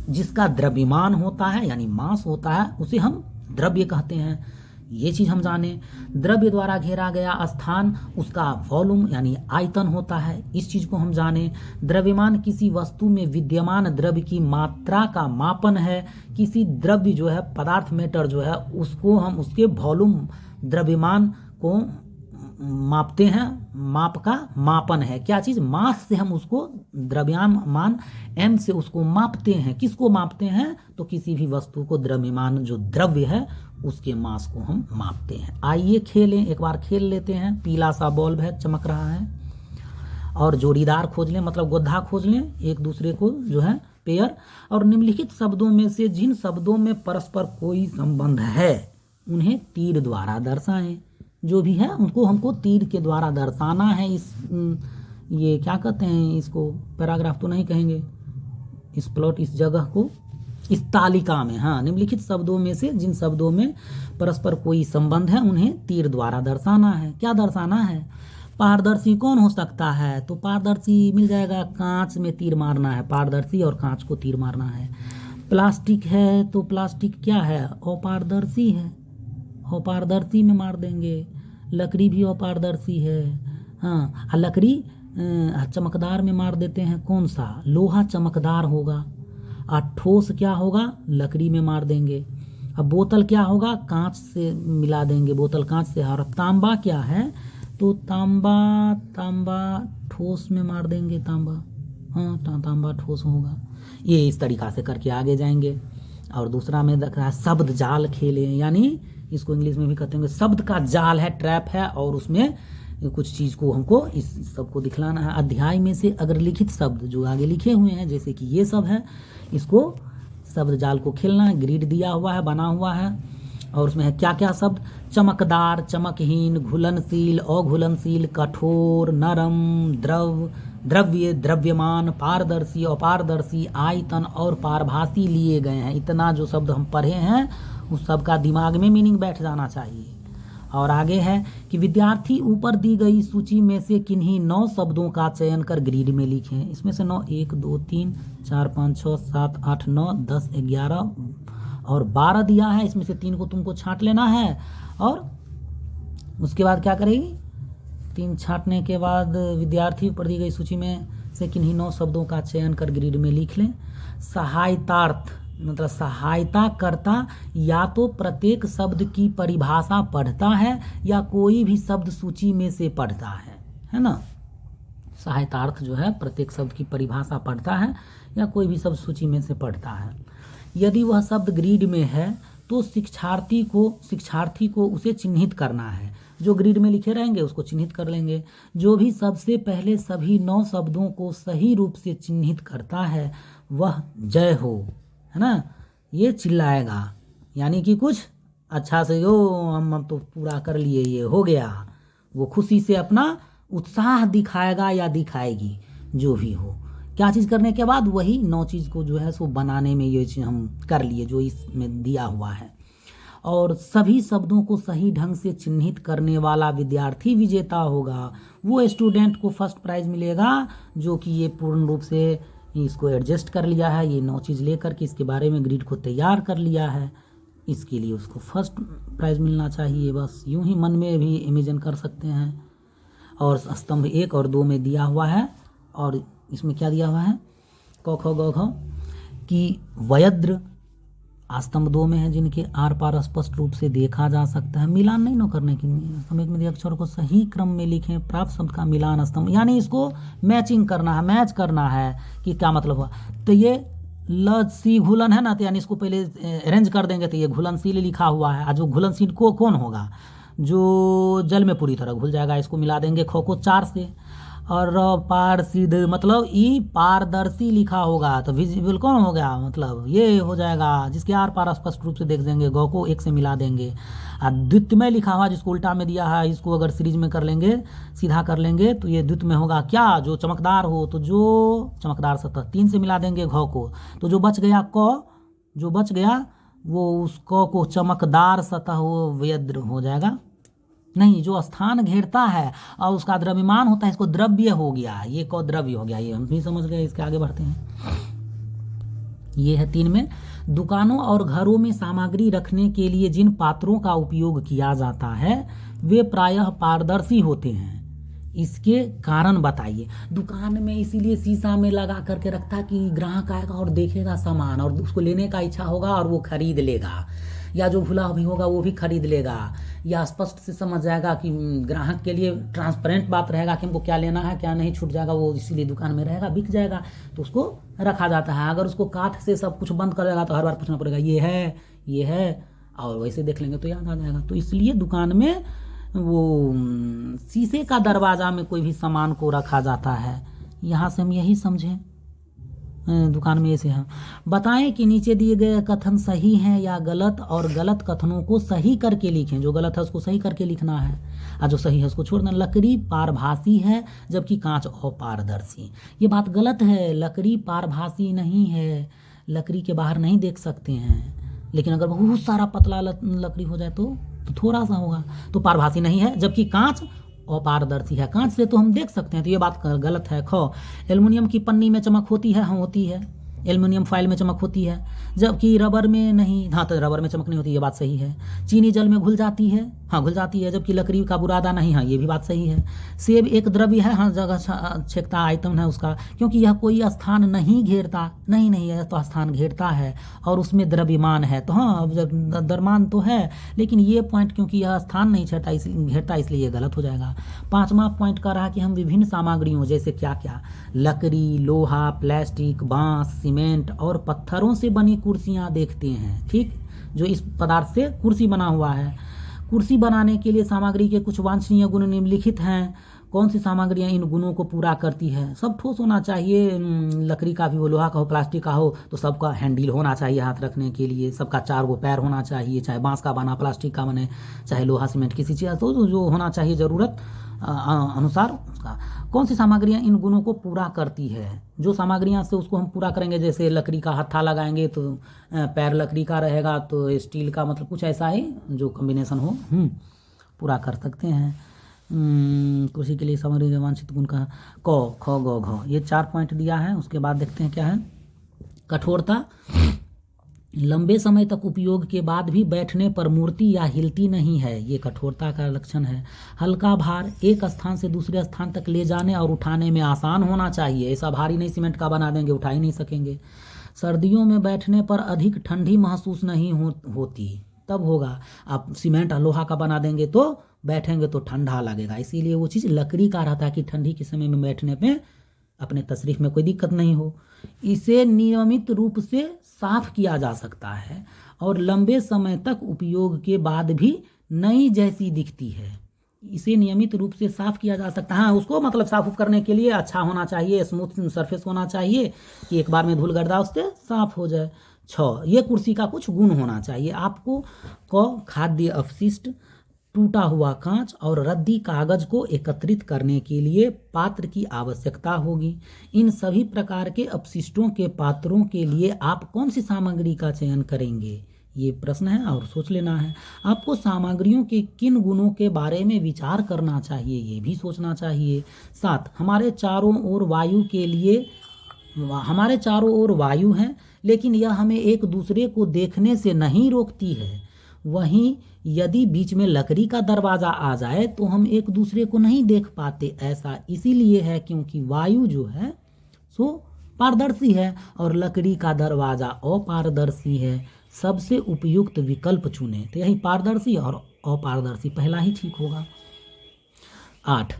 जिसका द्रव्यमान होता है यानी मास होता है, उसे हम द्रव्य कहते हैं। ये चीज हम जाने। द्रव्य द्वारा घेरा गया स्थान उसका वॉल्यूम यानी आयतन होता है, इस चीज को हम जाने। द्रव्यमान किसी वस्तु में विद्यमान द्रव्य की मात्रा का मापन है। किसी द्रव्य जो है, पदार्थ मैटर जो है, उसको हम उसके वॉल्यूम द्रव्यमान को मापते हैं। माप का मापन है क्या चीज? मास से हम उसको द्रव्यमान m से उसको मापते हैं। किसको मापते हैं? तो किसी भी वस्तु को द्रव्यमान जो द्रव्य है उसके मास को हम मापते हैं। आइए खेलें, एक बार खेल लेते हैं। पीला सा बल्ब है, चमक रहा है, और जोड़ीदार खोज लें, मतलब गोधा खोज लें एक दूसरे को जो है पेयर। और निम्नलिखित शब्दों में से जिन शब्दों में परस्पर कोई संबंध है उन्हें तीर द्वारा दर्शाएं। जो भी है उनको हमको तीर के द्वारा दर्शाना है। इस ये क्या कहते हैं इसको, पैराग्राफ तो नहीं कहेंगे, इस प्लॉट, इस जगह को, इस तालिका में। हाँ, निम्नलिखित शब्दों में से जिन शब्दों में परस्पर कोई संबंध है उन्हें तीर द्वारा दर्शाना है। क्या दर्शाना है? पारदर्शी कौन हो सकता है? तो पारदर्शी मिल जाएगा, कांच में तीर मारना है, पारदर्शी और कांच को तीर मारना है। प्लास्टिक है तो प्लास्टिक क्या है? अपारदर्शी है, अपारदर्शी में मार देंगे। लकड़ी भी अपारदर्शी है। हाँ, लकड़ी चमकदार में मार देते हैं। कौन सा? लोहा चमकदार होगा। और ठोस क्या होगा? लकड़ी में मार देंगे। अब बोतल क्या होगा? कांच से मिला देंगे, बोतल कांच से। और तांबा क्या है? तो तांबा ठोस में मार देंगे, तांबा। हाँ, तांबा ठोस होगा। ये इस तरीक़ा से करके आगे जाएंगे। और दूसरा में देख रहा है शब्द जाल खेले, यानी इसको इंग्लिश में भी कहते हैं शब्द का जाल है, ट्रैप है, और उसमें कुछ चीज़ को हमको इस सबको दिखलाना है। अध्याय में से अगर लिखित शब्द जो आगे लिखे हुए हैं, जैसे कि ये सब है, इसको शब्द जाल को खेलना है। ग्रिड दिया हुआ है, बना हुआ है, और उसमें है क्या क्या शब्द, चमकदार, चमकहीन, घुलनशील, अघुलनशील, कठोर, नरम, द्रव्य, द्रव्यमान, पारदर्शी, अपारदर्शी, आयतन और पारभासी लिए गए हैं। इतना जो शब्द हम पढ़े हैं उस सब का दिमाग में मीनिंग बैठ जाना चाहिए। और आगे है कि विद्यार्थी ऊपर दी गई सूची में से किन्हीं 9 शब्दों का चयन कर ग्रिड में लिखें। इसमें से 9, 1 2 3 4 5 6 7 8 9 10 11 और 12 दिया है। इसमें से 3 को तुमको छांट लेना है, और उसके बाद क्या करेगी, 3 छांटने के बाद विद्यार्थी ऊपर दी गई सूची में से किन्हीं 9 शब्दों का चयन कर ग्रिड में लिख लें। सहायतार्थ मतलब सहायता करता या तो प्रत्येक शब्द की परिभाषा पढ़ता है या कोई भी शब्द सूची में से पढ़ता है ना। सहायतार्थ जो है प्रत्येक शब्द की परिभाषा पढ़ता है या कोई भी शब्द सूची में से पढ़ता है। यदि वह शब्द ग्रिड में है तो शिक्षार्थी को उसे चिन्हित करना है। जो ग्रिड में लिखे रहेंगे उसको चिन्हित कर लेंगे। जो भी सबसे पहले सभी 9 शब्दों को सही रूप से चिन्हित करता है वह जय हो, है ना, ये चिल्लाएगा, यानी कि कुछ अच्छा से हम तो पूरा कर लिए, ये हो गया, वो खुशी से अपना उत्साह दिखाएगा या दिखाएगी, जो भी हो। क्या चीज़ करने के बाद, वही 9 चीज़ को जो है सो बनाने में ये चीज़ हम कर लिए जो इसमें दिया हुआ है। और सभी शब्दों को सही ढंग से चिन्हित करने वाला विद्यार्थी विजेता होगा। वो स्टूडेंट को फर्स्ट प्राइज़ मिलेगा जो कि ये पूर्ण रूप से इसको एडजस्ट कर लिया है, ये 9 चीज़ लेकर के इसके बारे में ग्रिड को तैयार कर लिया है, इसके लिए उसको फर्स्ट प्राइज़ मिलना चाहिए। बस यूं ही मन में भी इमेजिन कर सकते हैं। और स्तंभ 1 और 2 में दिया हुआ है, और इसमें क्या दिया हुआ है, क ख ग घ कि वयद्र स्तंभ 2 में है जिनके आर पार स्पष्ट रूप से देखा जा सकता है। मिलान नहीं न करने की, स्तंभ 1 में दिए अक्षरों को सही क्रम में लिखें। प्राप्त शब्द का मिलान स्तंभ, यानी इसको मैचिंग करना है, मैच करना है कि क्या मतलब हुआ। तो ये ल सी घुलन है ना, तो यानी इसको पहले अरेंज कर देंगे तो ये घुलनशील लिखा हुआ है। जो घुलनशील को कौन होगा, जो जल में पूरी तरह घुल जाएगा, इसको मिला देंगे ख को 4 से। और पारसिद मतलब ई पारदर्शी लिखा होगा तो विजिबल कौन हो गया, मतलब ये हो जाएगा जिसके आर पार स्पष्ट रूप से देख देंगे। गौ को 1 से मिला देंगे। और द्वित्वमय लिखा हुआ जिसको उल्टा में दिया है, इसको अगर सीरीज में कर लेंगे, सीधा कर लेंगे तो ये द्वित्व में होगा क्या, जो चमकदार हो, तो जो चमकदार सतह 3 से मिला देंगे घ को। तो जो बच गया क, जो बच गया वो उस क को चमकदार सतह वो व्यद्र हो जाएगा। नहीं, जो स्थान घेरता है और उसका द्रव्यमान होता है, इसको द्रव्य हो गया, ये क द्रव्य हो गया, ये हम भी समझ गए। इसके आगे बढ़ते हैं। ये है 3 में, दुकानों और घरों में सामग्री रखने के लिए जिन पात्रों का उपयोग किया जाता है वे प्रायः पारदर्शी होते हैं, इसके कारण बताइए। दुकान में इसीलिए शीशा में लगा करके रखता कि ग्राहक आएगा और देखेगा सामान और उसको लेने का इच्छा होगा और वो खरीद लेगा, या जो भुला भी होगा वो भी खरीद लेगा, या स्पष्ट से समझ जाएगा कि ग्राहक के लिए ट्रांसपेरेंट बात रहेगा कि हमको क्या लेना है क्या नहीं, छूट जाएगा, वो इसीलिए दुकान में रहेगा, बिक जाएगा, तो उसको रखा जाता है। अगर उसको काठ से सब कुछ बंद कर देगा तो हर बार पूछना पड़ेगा ये है, और वैसे देख लेंगे तो याद आ जाएगा। तो इसलिए दुकान में वो शीशे का दरवाजा में कोई भी सामान को रखा जाता है। यहाँ से हम यही समझें, दुकान में ऐसे हैं। बताएं कि नीचे दिए गए कथन सही हैं या गलत, और गलत कथनों को सही करके लिखें। जो गलत है उसको सही करके लिखना है और जो सही है उसको छोड़ना। लकड़ी पारभासी है जबकि कांच अपारदर्शी, ये बात गलत है। लकड़ी पारभासी नहीं है, लकड़ी के बाहर नहीं देख सकते हैं, लेकिन अगर बहुत सारा पतला लकड़ी हो जाए तो थोड़ा सा होगा, तो पारभासी नहीं है। जबकि कांच अपारदर्शी है, कांच से तो हम देख सकते हैं, तो ये बात गलत है। ख, एल्युमिनियम की पन्नी में चमक होती है, हाँ होती है। एल्युमिनियम फॉइल में चमक होती है जबकि रबर में नहीं, हाँ तो रबर में चमक नहीं होती, ये बात सही है। चीनी जल में घुल जाती है, हाँ घुल जाती है, जबकि लकड़ी का बुरादा नहीं, हाँ ये भी बात सही है। सेब एक द्रव्य है, हाँ जगह छेकता आइटम है उसका, क्योंकि यह कोई स्थान नहीं घेरता, नहीं है तो स्थान घेरता है और उसमें द्रव्यमान है, तो हाँ द्रव्यमान तो है, लेकिन ये पॉइंट क्योंकि यह स्थान नहीं छेड़ता घेरता इसलिए ये गलत हो जाएगा। 5वां पॉइंट कर रहा कि हम विभिन्न सामग्रियों जैसे क्या क्या, लकड़ी, लोहा, प्लास्टिक, बांस, सीमेंट और पत्थरों से बनी कुर्सियां देखते हैं, ठीक, जो इस पदार्थ से कुर्सी बना हुआ है। कुर्सी बनाने के लिए सामग्री के कुछ वांछनीय गुण निम्नलिखित हैं। कौन सी सामग्रियां इन गुणों को पूरा करती है? सब ठोस होना चाहिए, लकड़ी का भी हो, लोहा का हो, प्लास्टिक का हो, तो सबका हैंडल होना चाहिए हाथ रखने के लिए, सबका 4 गो पैर होना चाहिए, चाहे बांस का बना, प्लास्टिक का बने, चाहे लोहा सीमेंट किसी चीज़, तो जो होना चाहिए ज़रूरत अनुसार उसका। कौन सी सामग्रियां इन गुणों को पूरा करती है? जो सामग्रियां से उसको हम पूरा करेंगे, जैसे लकड़ी का हत्था लगाएंगे तो पैर लकड़ी का रहेगा, तो स्टील का, मतलब कुछ ऐसा ही जो कॉम्बिनेशन हो, पूरा कर सकते हैं। कृषि के लिए सामग्री के वांछित गुण का क ख ग घ, ये 4 पॉइंट दिया है। उसके बाद देखते हैं क्या है। कठोरता, लंबे समय तक उपयोग के बाद भी बैठने पर मूर्ति या हिलती नहीं है, ये कठोरता का लक्षण है। हल्का भार, एक स्थान से दूसरे स्थान तक ले जाने और उठाने में आसान होना चाहिए, ऐसा भारी नहीं सीमेंट का बना देंगे, उठा ही नहीं सकेंगे। सर्दियों में बैठने पर अधिक ठंडी महसूस नहीं होती, तब होगा। आप सीमेंट लोहा का बना देंगे तो बैठेंगे तो ठंडा लगेगा, इसीलिए वो चीज़ लकड़ी का रहता है कि ठंडी के समय में बैठने पे अपने तशरीफ में कोई दिक्कत नहीं हो। इसे नियमित रूप से साफ किया जा सकता है और लंबे समय तक उपयोग के बाद भी नई जैसी दिखती है। इसे नियमित रूप से साफ किया जा सकता है। हाँ, उसको मतलब साफ करने के लिए अच्छा होना चाहिए, स्मूथ सरफेस होना चाहिए कि एक बार में धूल गर्दा उससे साफ हो जाए। 6, ये कुर्सी का कुछ गुण होना चाहिए आपको। क, खाद्य अपशिष्ट, टूटा हुआ कांच और रद्दी कागज को एकत्रित करने के लिए पात्र की आवश्यकता होगी। इन सभी प्रकार के अपशिष्टों के पात्रों के लिए आप कौन सी सामग्री का चयन करेंगे, ये प्रश्न है और सोच लेना है। आपको सामग्रियों के किन गुणों के बारे में विचार करना चाहिए, ये भी सोचना चाहिए। 7, हमारे चारों ओर वायु है, लेकिन यह हमें एक दूसरे को देखने से नहीं रोकती है। वहीं यदि बीच में लकड़ी का दरवाज़ा आ जाए तो हम एक दूसरे को नहीं देख पाते। ऐसा इसीलिए है क्योंकि वायु जो है सो पारदर्शी है और लकड़ी का दरवाज़ा अपारदर्शी है। सबसे उपयुक्त विकल्प चुने, तो यही पारदर्शी और अपारदर्शी, पहला ही ठीक होगा। 8,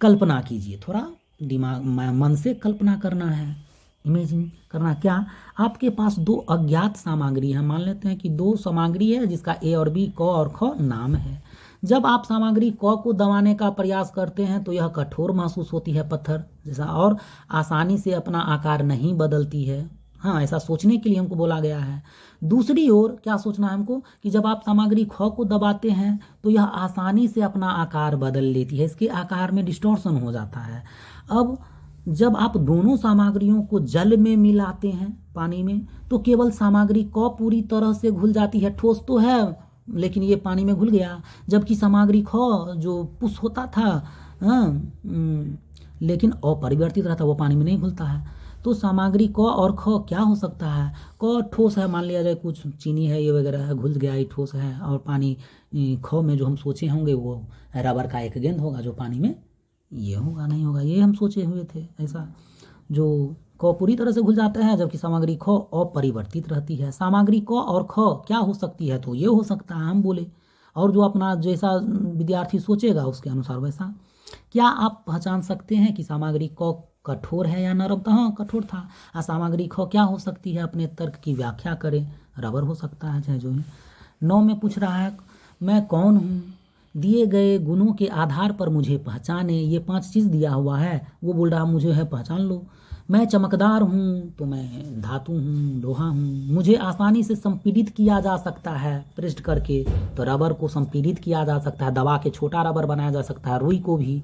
कल्पना कीजिए, थोड़ा दिमाग मन से कल्पना करना है, इमेजिन करना। क्या आपके पास 2 अज्ञात सामग्री है, मान लेते हैं कि 2 सामग्री है जिसका ए और बी, क और ख नाम है। जब आप सामग्री क को दबाने का प्रयास करते हैं तो यह कठोर महसूस होती है, पत्थर जैसा, और आसानी से अपना आकार नहीं बदलती है। हाँ, ऐसा सोचने के लिए हमको बोला गया है। दूसरी ओर क्या सोचना है हमको कि जब आप सामग्री ख को दबाते हैं तो यह आसानी से अपना आकार बदल लेती है, इसके आकार में डिस्टॉर्शन हो जाता है। अब जब आप दोनों सामग्रियों को जल में मिलाते हैं, पानी में, तो केवल सामग्री क पूरी तरह से घुल जाती है, ठोस तो है लेकिन ये पानी में घुल गया, जबकि सामग्री ख जो पुष्प होता था, लेकिन अपरिवर्तित रहता, वो पानी में नहीं घुलता है। तो सामग्री क और ख क्या हो सकता है? क ठोस है, मान लिया जाए कुछ चीनी है, ये वगैरह है, घुल गया, ये ठोस है, और पानी ख में जो हम सोचे होंगे वो रबर का एक गेंद होगा जो पानी में, ये होगा नहीं होगा, ये हम सोचे हुए थे। ऐसा जो क पूरी तरह से घुल जाता है जबकि सामग्री ख अपरिवर्तित रहती है। सामग्री क और ख क्या हो सकती है? तो ये हो सकता है, हम बोले, और जो अपना जैसा विद्यार्थी सोचेगा उसके अनुसार वैसा। क्या आप पहचान सकते हैं कि सामग्री क कठोर है या नरम? था, हाँ कठोर था। सामग्री ख क्या हो सकती है? अपने तर्क की व्याख्या करें, रबर हो सकता है, चाहे जो है। 9 में पूछ रहा है मैं कौन हूँ, दिए गए गुणों के आधार पर मुझे पहचाने। ये 5 चीज़ दिया हुआ है, वो बोल रहा मुझे है पहचान लो। मैं चमकदार हूँ तो मैं धातु हूँ, लोहा हूँ। मुझे आसानी से संपीड़ित किया जा सकता है, प्रेस्ड करके, तो रबर को संपीड़ित किया जा सकता है, दबा के छोटा रबर बनाया जा सकता है, रुई को भी।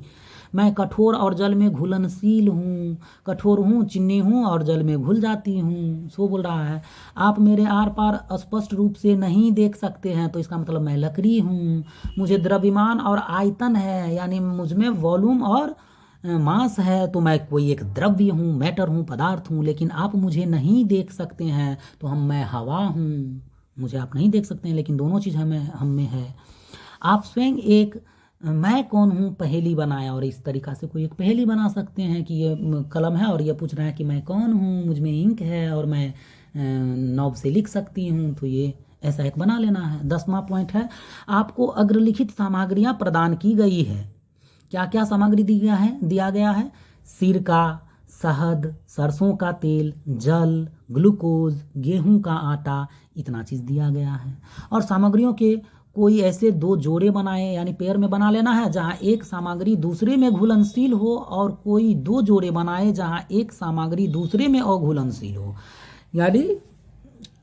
मैं कठोर और जल में घुलनशील हूँ, कठोर हूँ, चिन्नी हूँ और जल में घुल जाती हूँ। सो बोल रहा है आप मेरे आर पार स्पष्ट रूप से नहीं देख सकते हैं, तो इसका मतलब मैं लकड़ी हूँ। मुझे द्रव्यमान और आयतन है, यानी मुझ में वॉल्यूम और मास है, तो मैं कोई एक द्रव्य हूँ, मैटर हूँ, पदार्थ हूँ। लेकिन आप मुझे नहीं देख सकते हैं, तो मैं हवा हूँ। मुझे आप नहीं देख सकते हैं लेकिन दोनों चीज़ हम में है। आप स्वयं एक मैं कौन हूँ पहेली बनाया, और इस तरीक़ा से कोई एक पहेली बना सकते हैं कि ये कलम है और ये पूछ रहा है कि मैं कौन हूँ, मुझ में इंक है और मैं नॉब से लिख सकती हूँ, तो ये ऐसा एक बना लेना है। 10वां पॉइंट है आपको अग्रलिखित सामग्रियाँ प्रदान की गई है। क्या क्या सामग्री दिया गया है? सिरका, शहद, सरसों का तेल, जल, ग्लूकोज, गेहूं का आटा, इतना चीज़ दिया गया है। और सामग्रियों के कोई ऐसे दो जोड़े बनाए, यानी पेयर में बना लेना है जहाँ एक सामग्री दूसरे में घुलनशील हो, और कोई दो जोड़े बनाए जहाँ एक सामग्री दूसरे में अघुलनशील हो, यानी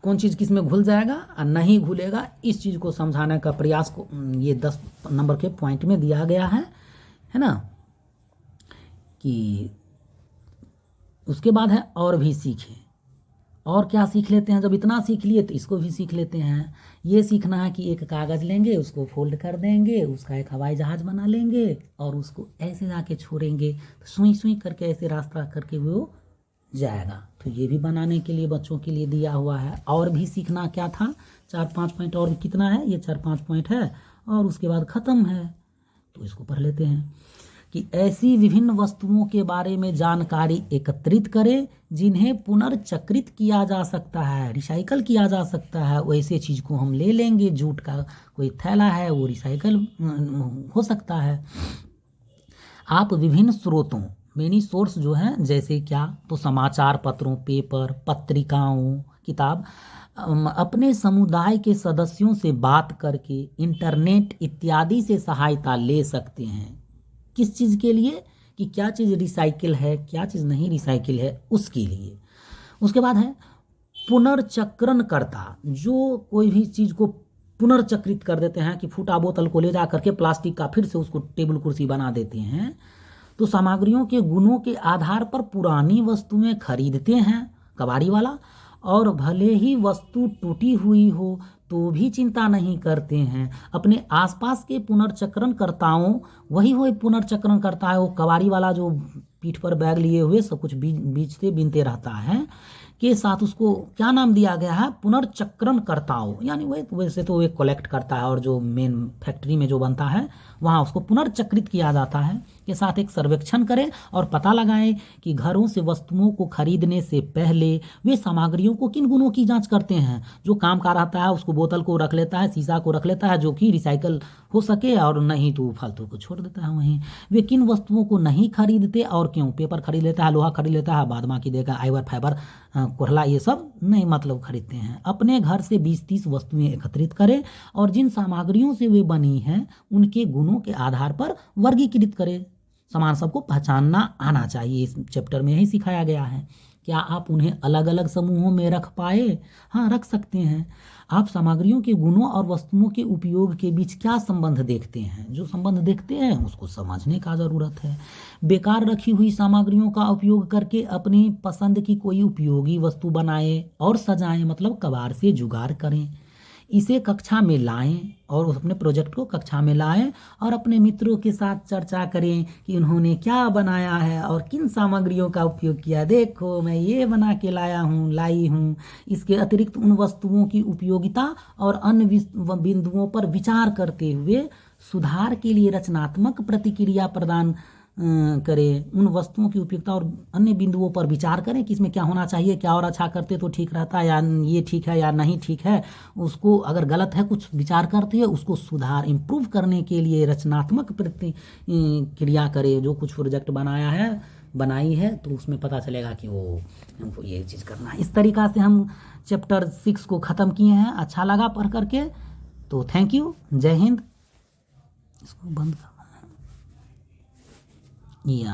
कौन चीज़ किस में घुल जाएगा और नहीं घुलेगा, इस चीज़ को समझाने का प्रयास को ये 10 नंबर के पॉइंट में दिया गया है ना। कि उसके बाद है और भी सीखें। और क्या सीख लेते हैं, जब इतना सीख लिए तो इसको भी सीख लेते हैं। ये सीखना है कि एक कागज़ लेंगे, उसको फोल्ड कर देंगे, उसका एक हवाई जहाज़ बना लेंगे और उसको ऐसे जाके छोड़ेंगे तो सुई सुई करके ऐसे रास्ता करके वो जाएगा। तो ये भी बनाने के लिए बच्चों के लिए दिया हुआ है। और भी सीखना क्या था, 4-5 पॉइंट, और कितना है, ये 4-5 पॉइंट है और उसके बाद ख़त्म है। तो इसको पढ़ लेते हैं कि ऐसी विभिन्न वस्तुओं के बारे में जानकारी एकत्रित करें जिन्हें पुनर्चक्रित किया जा सकता है, रिसाइकल किया जा सकता है। वैसे चीज़ को हम ले लेंगे, जूट का कोई थैला है वो रिसाइकल हो सकता है। आप विभिन्न स्रोतों, मेनी सोर्स जो हैं, जैसे क्या, तो समाचार पत्रों, पेपर, पत्रिकाओं, किताब, अपने समुदाय के सदस्यों से बात करके, इंटरनेट इत्यादि से सहायता ले सकते हैं। किस चीज़ के लिए, कि क्या चीज़ रिसाइकिल है, क्या चीज़ नहीं रिसाइकिल है, उसके लिए। उसके बाद है पुनर्चक्रणकर्ता, जो कोई भी चीज़ को पुनर्चक्रित कर देते हैं, कि फूटा बोतल को ले जा करके प्लास्टिक का फिर से उसको टेबल कुर्सी बना देते हैं। तो सामग्रियों के गुणों के आधार पर पुरानी वस्तुएं खरीदते हैं कबाड़ी वाला, और भले ही वस्तु टूटी हुई हो तो भी चिंता नहीं करते हैं। अपने आसपास के पुनर्चक्रणकर्ताओं, वही वो पुनर्चक्रण करता है, वो कबाड़ी वाला जो पीठ पर बैग लिए हुए सब कुछ बीचते बीनते रहता है, के साथ उसको क्या नाम दिया गया है, पुनर्चक्रणकर्ताओं। यानी वैसे तो एक कलेक्ट करता है और जो मेन फैक्ट्री में जो बनता है वहाँ उसको पुनर्चक्रित किया जाता है। के साथ एक सर्वेक्षण करें और पता लगाएं कि घरों से वस्तुओं को खरीदने से पहले वे सामग्रियों को किन गुणों की जांच करते हैं। जो काम का रहता है उसको बोतल को रख लेता है, शीशा को रख लेता है जो कि रिसाइकल हो सके, और नहीं तो फालतू को छोड़ देता है वहीं। वे किन वस्तुओं को नहीं खरीदते और क्यों, पेपर खरीद लेता है, लोहा खरीद लेता है, बाद बाकी देगा आइवर, फाइबर, कोहला, ये सब नहीं मतलब खरीदते हैं। अपने घर से 20-30 वस्तुएं एकत्रित करें और जिन सामग्रियों से वे बनी हैं उनके गुणों के आधार पर वर्गीकृत करें। सामान सबको पहचानना आना चाहिए, इस चैप्टर में यही सिखाया गया है। क्या आप उन्हें अलग अलग समूहों में रख पाए? हाँ, रख सकते हैं। आप सामग्रियों के गुणों और वस्तुओं के उपयोग के बीच क्या संबंध देखते हैं? जो संबंध देखते हैं उसको समझने का ज़रूरत है। बेकार रखी हुई सामग्रियों का उपयोग करके अपनी पसंद की कोई उपयोगी वस्तु बनाएं और सजाएं, मतलब कबाड़ से जुगाड़ करें। इसे कक्षा में लाएं और अपने प्रोजेक्ट को कक्षा में लाएं और अपने मित्रों के साथ चर्चा करें कि उन्होंने क्या बनाया है और किन सामग्रियों का उपयोग किया। देखो मैं ये बना के लाई हूँ। इसके अतिरिक्त उन वस्तुओं की उपयोगिता और अन्य बिंदुओं पर विचार करते हुए सुधार के लिए रचनात्मक प्रतिक्रिया प्रदान करें। उन वस्तुओं की उपयोगिता और अन्य बिंदुओं पर विचार करें कि इसमें क्या होना चाहिए, क्या और अच्छा करते तो ठीक रहता, या ये ठीक है या नहीं ठीक है। उसको अगर गलत है कुछ विचार करते हैं, उसको सुधार इम्प्रूव करने के लिए रचनात्मक प्रतिक्रिया करें। जो कुछ प्रोजेक्ट बनाई है तो उसमें पता चलेगा कि वो हमको ये चीज़ करना है। इस तरीक़ा से हम चैप्टर 6 को ख़त्म किए हैं। अच्छा लगा पढ़ करके तो थैंक यू, जय हिंद। इसको बंद करना है या